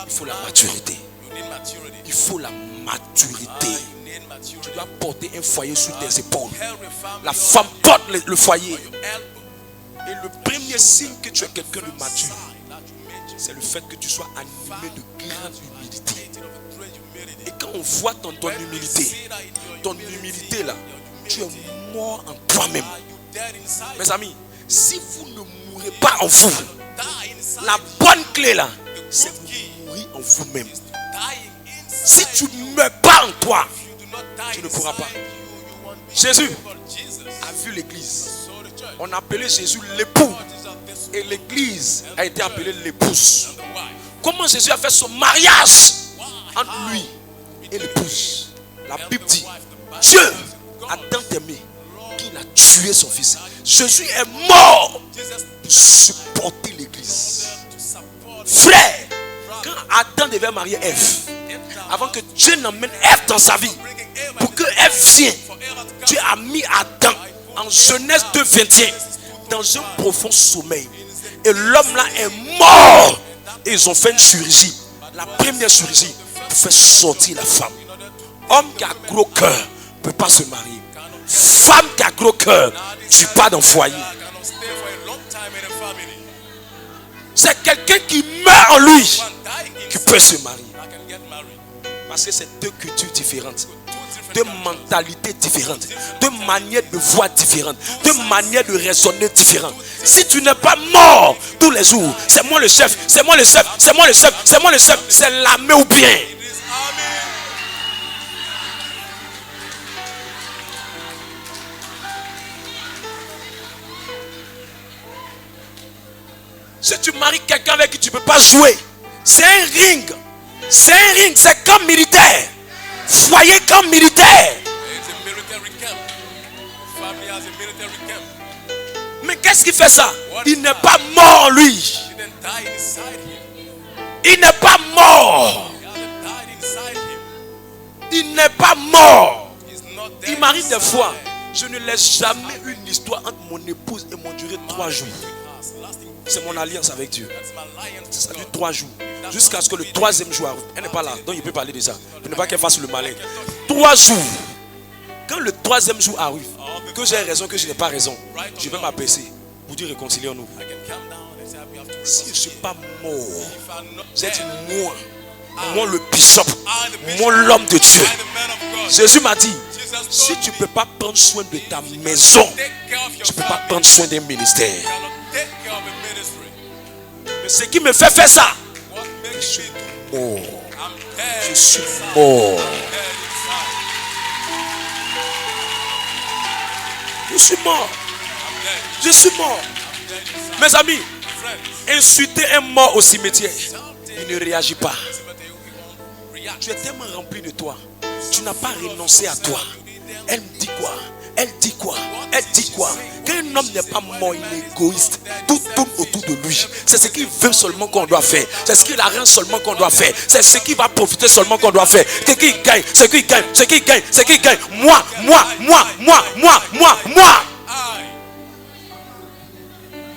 Il faut la maturité. Il faut la maturité. Tu dois porter un foyer sur tes épaules. La femme porte le foyer. Et le premier signe que tu es quelqu'un de mature, c'est le fait que tu sois animé de grande humilité. Et quand on voit ton humilité là, tu es mort en toi-même. Mes amis, si vous ne mourrez pas en vous, la bonne clé là, c'est de mourir en vous-même. Si tu ne meurs pas en toi, tu ne pourras pas. Jésus a vu l'église. On a appelé Jésus l'époux. Et l'église a été appelée l'épouse. Comment Jésus a fait son mariage entre lui et l'épouse? La Bible dit, Dieu a tant aimé qu'il a tué son fils. Jésus est mort pour supporter l'église. Frère, quand Adam devait marier Ève, avant que Dieu n'emmène Ève dans sa vie, pour que Ève vienne, Dieu a mis Adam en Genèse 2:21 dans un profond sommeil. Et l'homme là est mort. Et ils ont fait une chirurgie. La première chirurgie pour faire sortir la femme. Homme qui a gros cœur ne peut pas se marier. Femme qui a gros cœur, tu pars dans le foyer. C'est quelqu'un qui meurt en lui qui peut se marier. Parce que c'est deux cultures différentes, deux mentalités différentes, deux manières de voir différentes, deux manières de raisonner différentes. Si tu n'es pas mort tous les jours, c'est moi le chef, c'est moi le chef, c'est moi le chef, c'est moi le chef, c'est l'armée ou bien. Si tu maries quelqu'un avec qui tu ne peux pas jouer, c'est un ring. C'est un ring, c'est comme militaire. Foyer comme militaire. Mais qu'est-ce qui fait ça? Il n'est pas mort, lui. Il n'est pas mort. Il n'est pas mort. Il m'arrive des fois, je ne laisse jamais une histoire entre mon épouse et mon durée 3 jours. C'est mon alliance avec Dieu. Ça dure 3 jours. Jusqu'à ce que le 3e jour arrive. Elle n'est pas là, donc il peut parler de ça. Pour ne pas qu'elle fasse le malin. 3 jours. Quand le 3e jour arrive, que j'ai raison, que je n'ai pas raison, je vais m'abaisser pour dire réconcilions-nous. Si je ne suis pas mort, j'ai dit moi le bishop, moi l'homme de Dieu. Jésus m'a dit, si tu ne peux pas prendre soin de ta maison, tu ne peux pas prendre soin d'un ministère. Mais ce qui me fait faire ça, je suis mort. Je suis mort. Je suis mort. Je suis mort. Mes amis, insulter un mort au cimetière, il ne réagit pas. Tu es tellement rempli de toi. Tu n'as pas renoncé à toi. Elle me dit quoi? Elle dit quoi? Elle dit quoi? Quand un homme n'est pas mort, il est égoïste. Tout tourne autour de lui. C'est ce qu'il veut seulement qu'on doit faire. C'est ce qu'il arrange seulement qu'on doit faire. C'est ce qui va profiter seulement qu'on doit faire. C'est qui gagne, c'est qui gagne, c'est qui gagne, c'est qui gagne. Moi.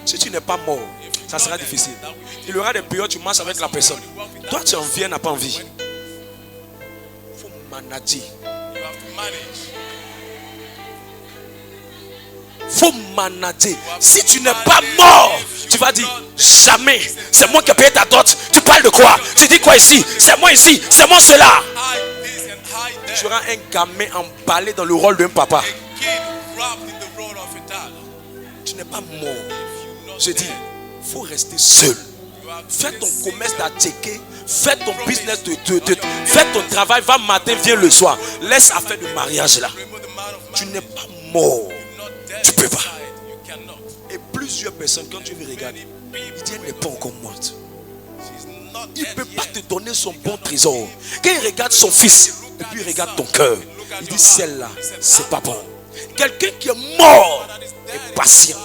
Si tu n'es pas mort, ça sera difficile. Il y aura des périodes où tu marches avec la personne. Toi, tu en viens, n'a pas envie. Il faut manager. Faut manager. Si tu n'es pas mort, tu vas dire jamais. C'est moi qui ai payé ta dot. Tu parles de quoi? Tu dis quoi ici? C'est moi ici. C'est moi cela. Tu seras un gamin emballé dans le rôle d'un papa. Tu n'es pas mort. Je dis, il faut rester seul. Fais ton commerce d'attiquer. Fais ton business fais ton travail. Va matin, viens le soir. Laisse affaire de mariage là. Tu n'es pas mort. Tu ne peux pas. Et plusieurs personnes, quand tu me regardes, ils disent, elle n'est pas encore morte. Il ne peut pas te donner son bon trésor. Quand il regarde son fils, et puis il regarde ton cœur, il dit, celle-là, c'est pas bon. Quelqu'un qui est mort est patient.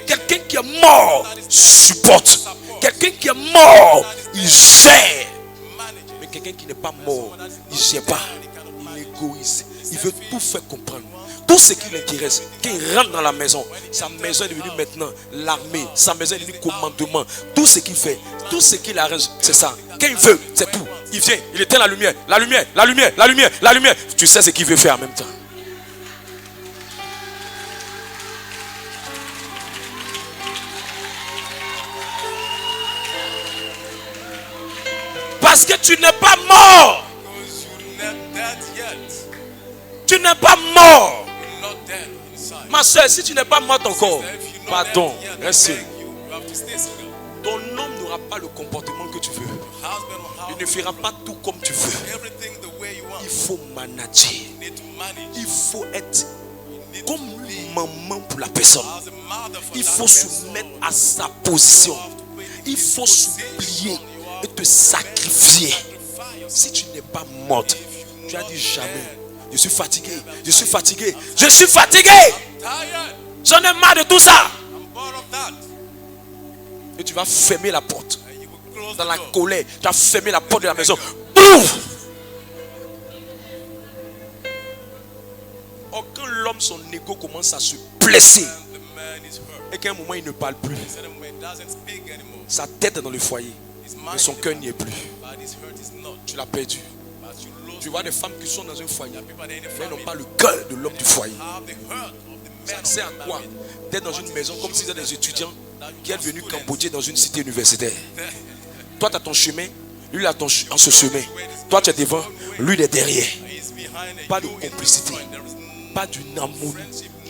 Quelqu'un qui est mort supporte. Quelqu'un qui est mort, il gère. Mais quelqu'un qui n'est pas mort, il ne gère pas. Il est égoïste. Il veut tout faire comprendre. Tout ce qui l'intéresse, quand il rentre dans la maison, sa maison est devenue maintenant l'armée, sa maison est devenue commandement. Tout ce qu'il fait, tout ce qu'il arrange, c'est ça. Quand il veut, c'est tout. Il vient, il éteint la lumière, la lumière, la lumière, la lumière, la lumière. Tu sais ce qu'il veut faire en même temps. Parce que tu n'es pas mort. Tu n'es pas mort. Ma soeur, si tu n'es pas morte encore, pardon, reste. Ton homme n'aura pas le comportement que tu veux. Il ne fera pas tout comme tu veux. Il faut manager. Il faut être comme maman pour la personne. Il faut se mettre à sa position. Il faut s'oublier et te sacrifier. Si tu n'es pas morte, tu as dit jamais. Je suis fatigué, je suis fatigué, je suis fatigué. J'en ai marre de tout ça. Et tu vas fermer la porte. Dans la colère, tu vas fermer la porte de la maison. Or, quand l'homme, son ego commence à se blesser, et qu'à un moment il ne parle plus, sa tête est dans le foyer, mais son cœur n'y est plus. Tu l'as perdu. Tu vois des femmes qui sont dans un foyer, mais elles n'ont pas le cœur de l'homme du foyer. Ça sert à quoi d'être dans une maison comme si c'était des étudiants qui sont venus cambodger dans une cité universitaire? Toi, tu as ton chemin, lui, il a en ce chemin. Toi, tu es devant, lui, il est derrière. Pas de complicité, pas d'une harmonie,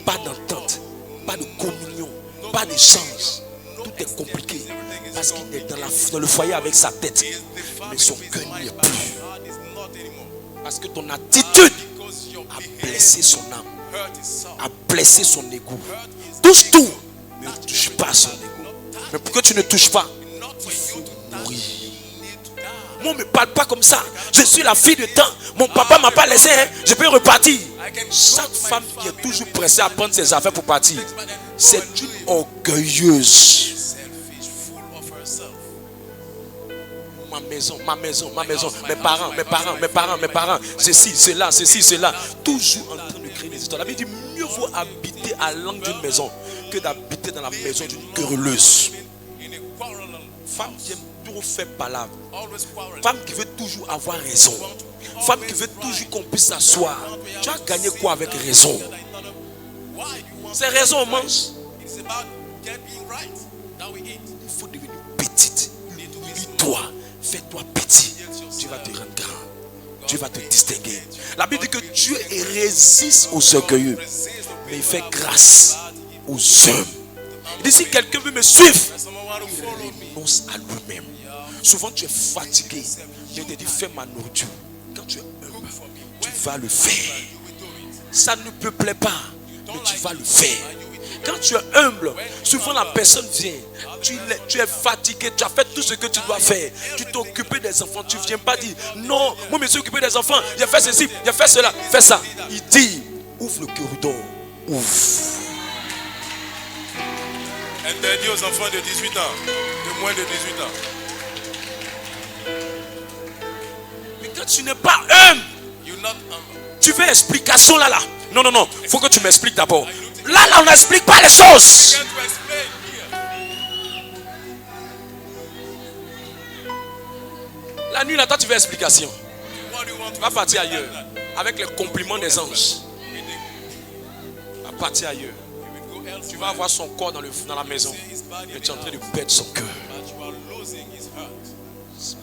pas d'entente, pas de communion, pas d'échange. Tout est compliqué parce qu'il est dans le foyer avec sa tête, mais son cœur n'y est plus. Parce que ton attitude a blessé son âme, a blessé son ego. Touche tout, mais ne touche pas son ego. Mais pour que tu ne touches pas, il faut mourir. Moi, on ne me parle pas comme ça. Je suis la fille de temps. Mon papa ne m'a pas laissé. Je peux repartir. Chaque femme qui est toujours pressée à prendre ses affaires pour partir, c'est une orgueilleuse. Ma maison, mes parents, ceci, cela. Toujours en train de créer des histoires. La Bible dit mieux vaut habiter à l'angle d'une maison que d'habiter dans la maison d'une querelleuse. Femme qui aime toujours faire palabre. Femme qui veut toujours avoir raison. Femme qui veut toujours qu'on puisse s'asseoir. Tu as gagné quoi avec raison? C'est raison, on mange. Il faut devenir petite. Humilie-toi. Fais-toi petit. Tu vas te rendre grand. Tu vas te distinguer. La Bible dit que Dieu résiste aux orgueilleux, mais il fait grâce aux hommes. Il dit si quelqu'un veut me suivre, il renonce à lui-même. Souvent tu es fatigué. Je te dis fais ma nourriture. Quand tu es humble, tu vas le faire. Ça ne te plaît pas, mais tu vas le faire. Quand tu es humble, souvent la personne vient. Tu es fatigué, tu as fait tout ce que tu dois faire. Tu t'es occupé des enfants, tu ne viens pas dire non, moi je me suis occupé des enfants, j'ai fait ceci, j'ai fait cela, fais ça. Il dit ouvre le corridor, ouvre. Interdit aux enfants de 18 ans, de moins de 18 ans. Mais quand tu n'es pas humble, tu veux explication là. Non, il faut que tu m'expliques d'abord. Là, on n'explique pas les choses. La nuit, là, toi, tu veux explication. Tu vas partir ailleurs. Avec les compliments des anges. Tu vas partir ailleurs. Tu vas avoir son corps dans la maison. Mais tu es en train de perdre son cœur.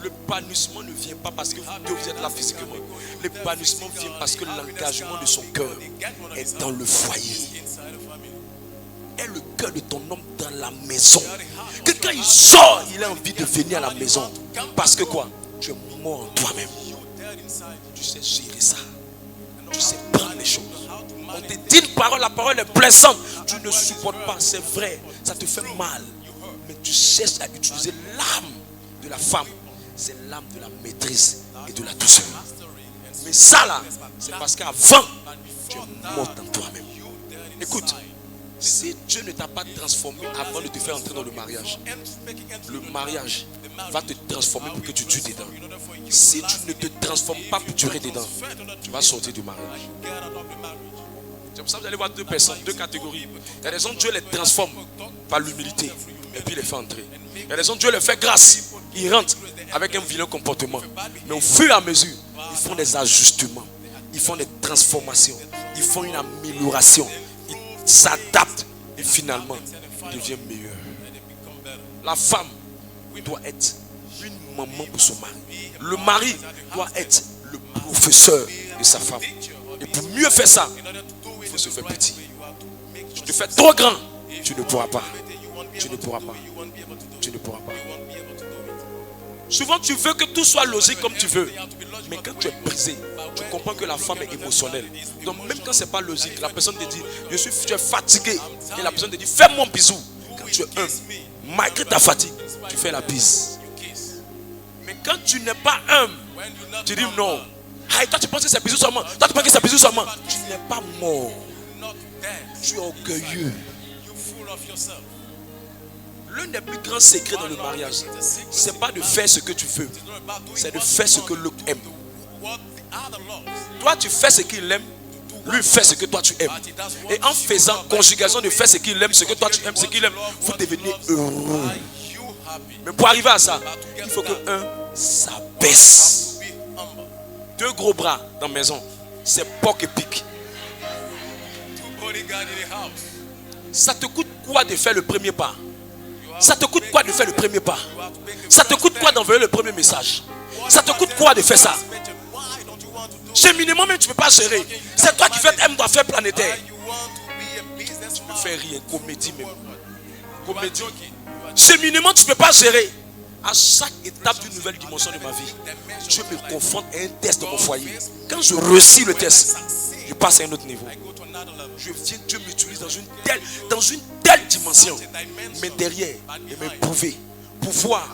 L'épanouissement ne vient pas parce que vous êtes là physiquement. L'épanouissement vient parce que l'engagement de son cœur est dans le foyer. Est le cœur de ton homme dans la maison. Que quand il sort, il a envie de venir à la maison. Parce que quoi? Tu es mort en toi-même. Tu sais gérer ça. Tu sais prendre les choses. On te dit une parole, la parole est blessante. Tu ne supportes pas, c'est vrai. Ça te fait mal. Mais tu cherches à utiliser l'âme de la femme. C'est l'âme de la maîtrise et de la douceur. Mais ça là, c'est parce qu'avant, tu es mort en toi-même. Écoute, si Dieu ne t'a pas transformé avant de te faire entrer dans le mariage va te transformer pour que tu tues dedans. Si tu ne te transformes pas pour durer dedans, tu vas sortir du mariage. C'est pour ça que vous allez voir deux personnes, deux catégories. Il y a des gens, Dieu les transforme par l'humilité et puis les fait entrer. Il y a des gens, Dieu les fait grâce. Ils rentrent avec un vilain comportement. Mais au fur et à mesure, ils font des ajustements. Ils font des transformations. Ils font une amélioration. Ils s'adaptent. Et finalement, ils deviennent meilleurs. La femme doit être une maman pour son mari. Le mari doit être le professeur de sa femme. Et pour mieux faire ça, il faut se faire petit. Tu te fais trop grand, tu ne pourras pas. Tu ne pourras pas. Tu ne pourras pas. Souvent tu veux que tout soit logique comme tu veux. Mais quand tu es brisé, tu comprends que la femme est émotionnelle. Donc même quand ce n'est pas logique, la personne te dit, tu es fatigué. Et la personne te dit, fais-moi un bisou. Quand tu es humble, malgré ta fatigue, tu fais la bise. Mais quand tu n'es pas humble, tu dis non. Hey, toi tu penses que c'est bisou seulement. Toi tu penses que c'est bisou seulement. Tu n'es pas mort. Tu es orgueilleux. L'un des plus grands secrets dans le mariage, ce n'est pas de faire ce que tu veux, c'est de faire ce que l'autre aime. Toi, tu fais ce qu'il aime, lui fait ce que toi tu aimes. Et en faisant conjugaison de faire ce qu'il aime, ce que toi tu aimes, ce qu'il aime, vous devenez heureux. Mais pour arriver à ça, il faut que s'abaisse. 2 gros bras dans la maison, c'est porc et pique. Ça te coûte quoi de faire le premier pas? Ça te coûte quoi de faire le premier pas? Ça te coûte quoi d'envoyer le premier message? Ça te coûte quoi de faire ça? Cheminement même tu ne peux pas gérer. C'est toi qui fais d'affaires planétaires. Tu me fais rire, comédie même. Comédie. Cheminement tu ne peux pas gérer. À chaque étape d'une nouvelle dimension de ma vie, Dieu me confronte à un test dans mon foyer. Quand je réussis le test, je passe à un autre niveau. Je viens, Dieu m'utilise dans une telle cette dimension, mais derrière, et me prouver, pour voir,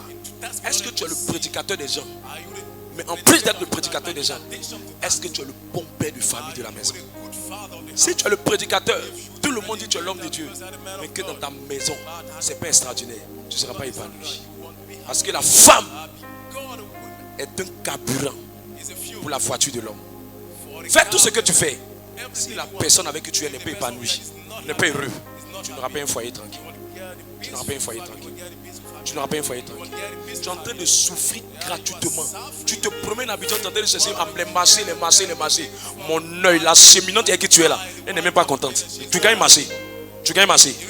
est-ce que tu es le prédicateur des gens? Mais en plus d'être le prédicateur des gens, est-ce que tu es le bon père de famille de la maison? Si tu es le prédicateur, tout le monde dit que tu es l'homme de Dieu, mais que dans ta maison, ce n'est pas extraordinaire, tu ne seras pas épanoui. Parce que la femme est un carburant pour la voiture de l'homme. Fais tout ce que tu fais. Si la personne avec qui tu es n'est pas épanouie, n'est pas heureux, tu n'auras pas un foyer tranquille. Tu n'auras pas un foyer tranquille. Tu n'auras pas un foyer tranquille. Tu es en train de souffrir gratuitement. Tu te promènes à Abidjan, tu es en train de chercher les marchés. Mon œil, la cheminante avec qui tu es là, elle n'est même pas contente. Tu gagnes marché. Tu gagnes marché. Tu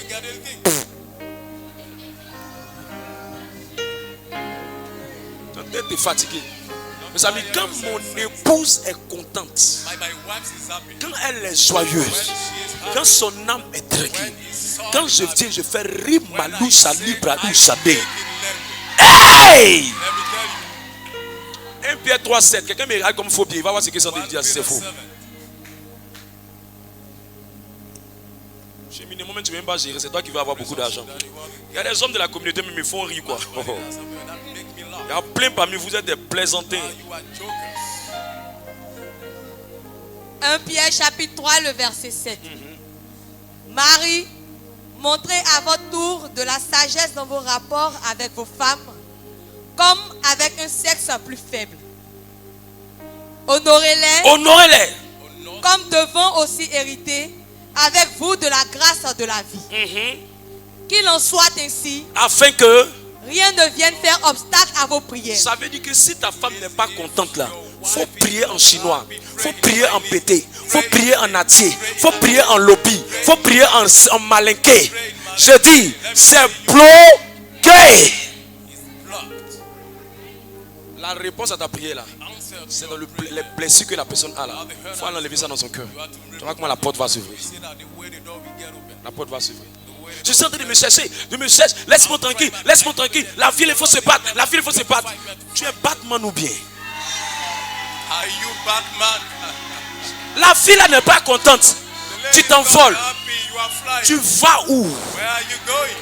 es en train de te fatiguer. Mes amis, quand mon épouse est contente, quand elle est joyeuse, quand son âme est tranquille, quand je viens, je fais rire malou, sali, bradou, sabé. Hey! 1 Pierre 3, 7. Quelqu'un me regarde comme faux pied. Il va voir ce qu'ils sont en train de dire si c'est faux. Chez Minémo, tu ne veux même pas gérer. C'est toi qui vas avoir beaucoup d'argent. Il y a des hommes de la communauté, mais ils me font rire quoi. Il y a plein parmi vous, êtes des plaisantins. 1 Pierre chapitre 3, le verset 7. Marie, montrez à votre tour de la sagesse dans vos rapports avec vos femmes, comme avec un sexe plus faible. Honorez-les. Honorez-les. Comme devant aussi hériter avec vous de la grâce de la vie. Qu'il en soit ainsi. Afin que rien ne vienne faire obstacle à vos prières. Ça veut dire que si ta femme n'est pas contente là, faut prier en chinois, faut prier en pété, faut prier en atier, faut prier en lopi, faut prier en malinqué. Je dis, c'est bloqué. La réponse à ta prière là, c'est dans les blessures que la personne a là. Il faut enlever ça dans son cœur. Tu vois comment la porte va s'ouvrir. La porte va s'ouvrir. Je suis en train de me chercher, laisse-moi tranquille, la ville il faut se battre, Tu es Batman ou bien? Are you Batman? La fille là n'est pas contente, tu t'envoles, tu vas où? Where are you going?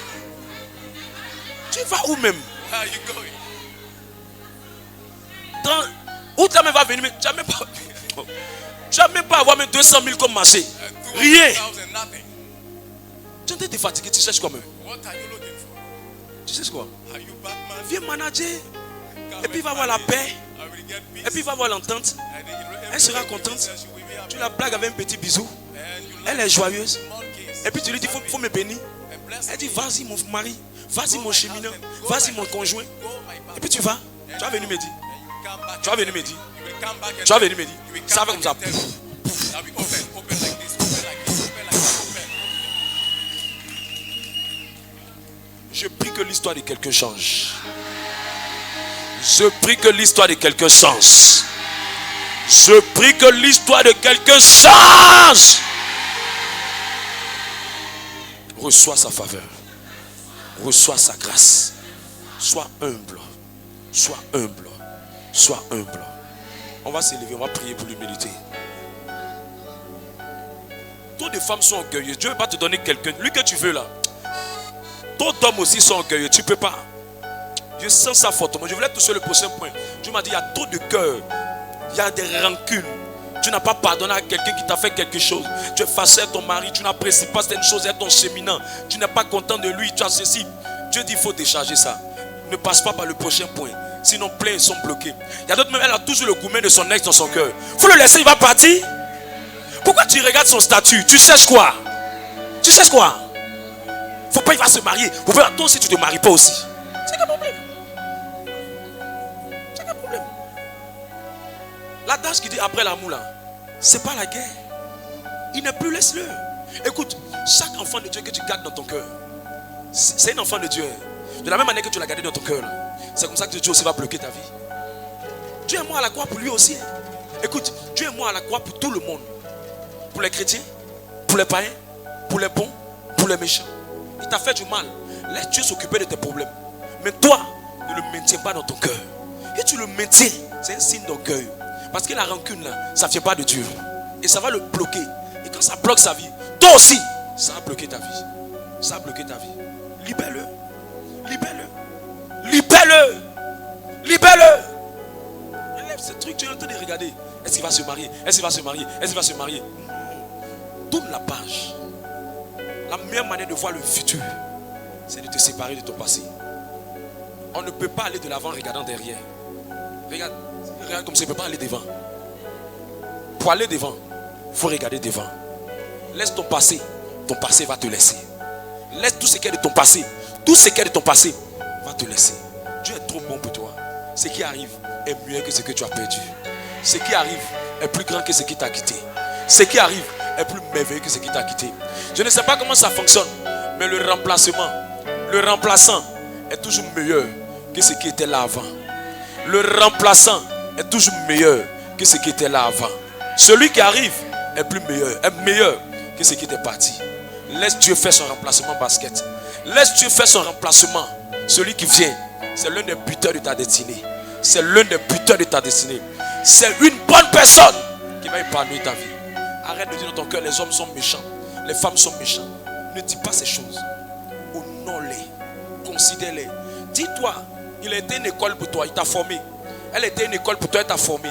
Tu vas où même? Where are you going? Où ta main va venir, mais tu n'as même pas avoir même 200 000 comme marché, rien. Tu es en train de te fatiguer, tu cherches quoi même? Tu cherches quoi? Viens manager. Et puis il va avoir la paix. Et puis il va avoir l'entente. Elle sera contente. Tu la blagues avec un petit bisou. Elle est joyeuse. Et puis tu lui dis, il faut me bénir. Elle dit, vas-y mon mari. Vas-y mon cheminot. Vas-y mon conjoint. Et puis tu vas. Tu vas venir me dire. Tu vas venir me dire. Tu vas venir me dire. Ça va comme ça. Je prie que l'histoire de quelqu'un change. Je prie que l'histoire de quelqu'un change. Je prie que l'histoire de quelqu'un change. Reçois sa faveur. Reçois sa grâce. Sois humble. Sois humble. Sois humble. On va s'élever, on va prier pour l'humilité. Trop de femmes sont orgueilleuses. Dieu ne veut pas te donner quelqu'un. Lui que tu veux là. Trop d'hommes aussi sont orgueilleux. Tu ne peux pas. Je sens ça fortement. Je voulais toucher le prochain point. Dieu m'a dit, il y a trop de cœur. Il y a des rancunes. Tu n'as pas pardonné à quelqu'un qui t'a fait quelque chose. Tu es fâché à ton mari. Tu n'apprécies pas certaines choses à ton cheminant. Tu n'es pas content de lui. Tu as ceci. Dieu dit, il faut décharger ça. Ne passe pas par le prochain point. Sinon, plein sont bloqués. Il y a d'autres même, elle a toujours le gourmet de son ex dans son cœur. Il faut le laisser, il va partir. Pourquoi tu regardes son statut? Tu cherches quoi? Tu cherches quoi? Faut pas, il va se marier. Pourquoi toi aussi tu ne te maries pas aussi? C'est quel problème? C'est quel problème? L'adage qui dit après l'amour là, c'est pas la guerre. Il n'est plus, laisse-le. Écoute, chaque enfant de Dieu que tu gardes dans ton cœur, c'est un enfant de Dieu. De la même manière que tu l'as gardé dans ton cœur, c'est comme ça que Dieu aussi va bloquer ta vie. Dieu est mort à la croix pour lui aussi. Écoute, Dieu est mort à la croix pour tout le monde. Pour les chrétiens, pour les païens, pour les bons, pour les méchants. Il t'a fait du mal. Laisse Dieu s'occuper de tes problèmes. Mais toi, ne le maintiens pas dans ton cœur. Et tu le maintiens, c'est un signe d'orgueil. Parce que la rancune là, ça ne vient pas de Dieu. Et ça va le bloquer. Et quand ça bloque sa vie, toi aussi, ça va bloquer ta vie. Ça a bloqué ta vie. Libère-le. Libère-le. Libère-le. Libère-le. Enlève ce truc, tu es en train de regarder. Est-ce qu'il va se marier? Est-ce qu'il va se marier? Est-ce qu'il va se marier? Tourne la page. La meilleure manière de voir le futur, c'est de te séparer de ton passé. On ne peut pas aller de l'avant en regardant derrière. Regarde comme ça, on ne peut pas aller devant. Pour aller devant, il faut regarder devant. Laisse ton passé va te laisser. Laisse tout ce qui est de ton passé va te laisser. Dieu est trop bon pour toi. Ce qui arrive est mieux que ce que tu as perdu. Ce qui arrive est plus grand que ce qui t'a quitté. Ce qui arrive est plus merveilleux que ce qui t'a quitté. Je ne sais pas comment ça fonctionne, mais le remplaçant est toujours meilleur que ce qui était là avant. Le remplaçant est toujours meilleur que ce qui était là avant. Celui qui arrive est meilleur que ce qui était parti. Laisse Dieu faire son remplacement basket. Laisse Dieu faire son remplacement. Celui qui vient, c'est l'un des buteurs de ta destinée. C'est l'un des buteurs de ta destinée. C'est une bonne personne qui va épanouir ta vie. Arrête de dire dans ton cœur, les hommes sont méchants, les femmes sont méchantes. Ne dis pas ces choses. Honore-les, considère-les. Dis-toi, il a été une école pour toi, il t'a formé. Elle était une école pour toi, elle t'a formé.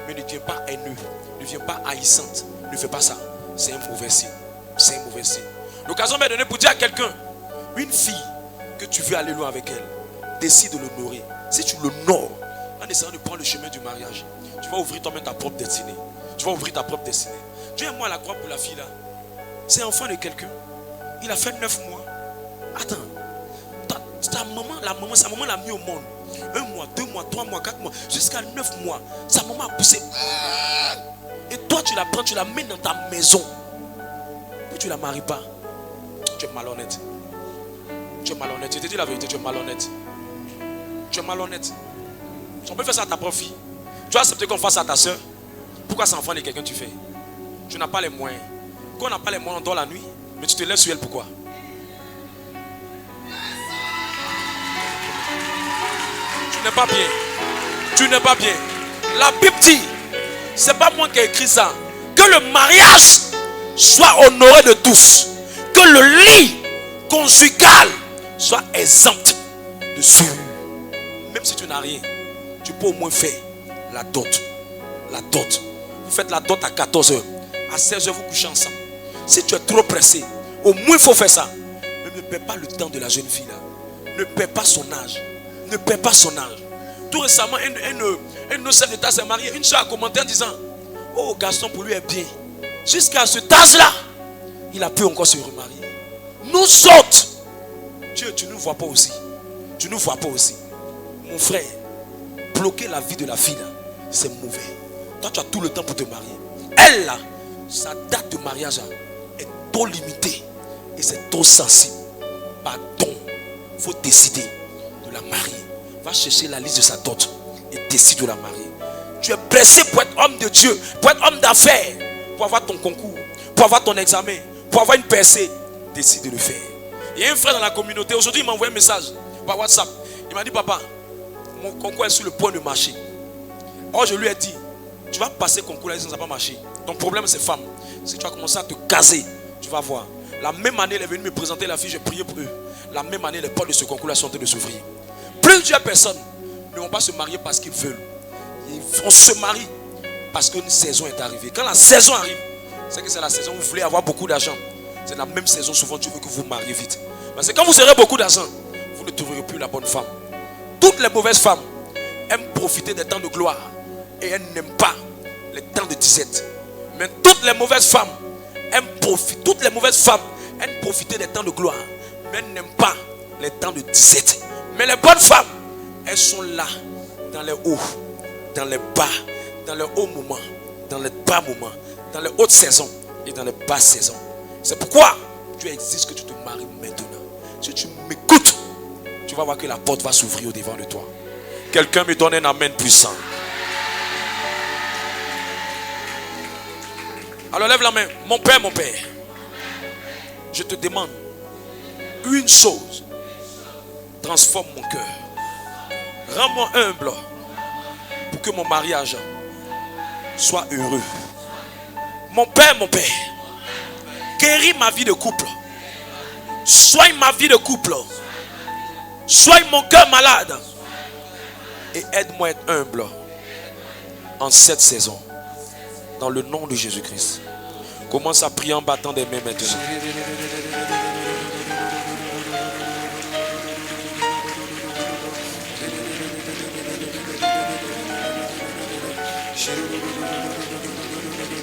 Mais ne deviens pas haineux, ne deviens pas haïssante. Ne fais pas ça. C'est un mauvais signe. C'est un mauvais signe. L'occasion m'est donnée pour dire à quelqu'un, une fille que tu veux aller loin avec elle, décide de l'honorer. Si tu l'honores, en essayant de prendre le chemin du mariage, tu vas ouvrir toi-même ta propre destinée. Tu vas ouvrir ta propre destinée. Dieu et moi à la croix pour la fille là. C'est enfant de quelqu'un. Il a fait 9 mois. Attends. Sa maman l'a mis au monde. 1 mois, 2 mois, 3 mois, 4 mois, jusqu'à 9 mois. Sa maman a poussé. Et toi tu la prends, tu la mets dans ta maison. Puis tu ne la maries pas. Tu es malhonnête. Tu es malhonnête. Je te dis la vérité, tu es malhonnête. Tu es malhonnête. On peut faire ça à ta propre fille. Tu as accepté qu'on fasse ça à ta soeur. Pourquoi c'est enfant de quelqu'un tu fais? Tu n'as pas les moyens. Quand on n'a pas les moyens, on dort la nuit. Mais tu te lèves sur elle, pourquoi? Tu n'es pas bien. Tu n'es pas bien. La Bible dit, c'est pas moi qui ai écrit ça, que le mariage soit honoré de tous. Que le lit conjugal soit exempt de souillure. Même si tu n'as rien, tu peux au moins faire la dot. La dot. Vous faites la dot à 14h. À 16h, vous couchez ensemble. Si tu es trop pressé, au moins il faut faire ça. Mais ne perds pas le temps de la jeune fille là. Ne perds pas son âge. Ne perds pas son âge. Tout récemment, un chef d'État s'est marié. Une soeur a commenté en disant, oh garçon, pour lui est bien. Jusqu'à cet âge-là, il a pu encore se remarier. Nous autres, Dieu, tu ne nous vois pas aussi. Tu ne nous vois pas aussi. Mon frère, bloquer la vie de la fille là, c'est mauvais. Toi, tu as tout le temps pour te marier. Elle là, sa date de mariage là, est trop limitée. Et c'est trop sensible. Pardon, il faut décider de la marier. Va chercher la liste de sa dot et décide de la marier. Tu es pressé pour être homme de Dieu, pour être homme d'affaires, pour avoir ton concours, pour avoir ton examen, pour avoir une percée. Décide de le faire. Il y a un frère dans la communauté, aujourd'hui il m'a envoyé un message par WhatsApp. Il m'a dit, papa, mon concours est sur le point de marcher. Or je lui ai dit, tu vas passer concours là, ça ne va pas marcher. Ton problème c'est femme. Si tu vas commencer à te caser, tu vas voir. La même année, elle est venue me présenter la fille, j'ai prié pour eux. La même année, les portes de ce concours là sont en train de s'ouvrir. Plusieurs personnes ne vont pas se marier parce qu'ils veulent. Ils vont se marier parce qu'une saison est arrivée. Quand la saison arrive, c'est que c'est la saison où vous voulez avoir beaucoup d'argent. C'est la même saison, souvent tu veux que vous vous mariez vite. Parce que quand vous aurez beaucoup d'argent, vous ne trouverez plus la bonne femme. Toutes les mauvaises femmes aiment profiter des temps de gloire et elles n'aiment pas les temps de disette. Mais toutes les mauvaises femmes aiment profiter des temps de gloire, mais elles n'aiment pas les temps de disette. Mais les bonnes femmes, elles sont là dans les hauts, dans les bas, dans les hauts moments, dans les bas moments, dans les hautes saisons et dans les basses saisons. C'est pourquoi Dieu exige que tu te maries maintenant. Si tu m'écoutes, tu vas voir que la porte va s'ouvrir au devant de toi. Quelqu'un me donne un amen puissant. Alors lève la main. Mon Père, je te demande une chose. Transforme mon cœur. Rends-moi humble pour que mon mariage soit heureux. Mon Père, guéris ma vie de couple. Soigne ma vie de couple. Soigne mon cœur malade. Et aide-moi à être humble en cette saison. Dans le nom de Jésus-Christ. Commence à prier en battant des mains maintenant.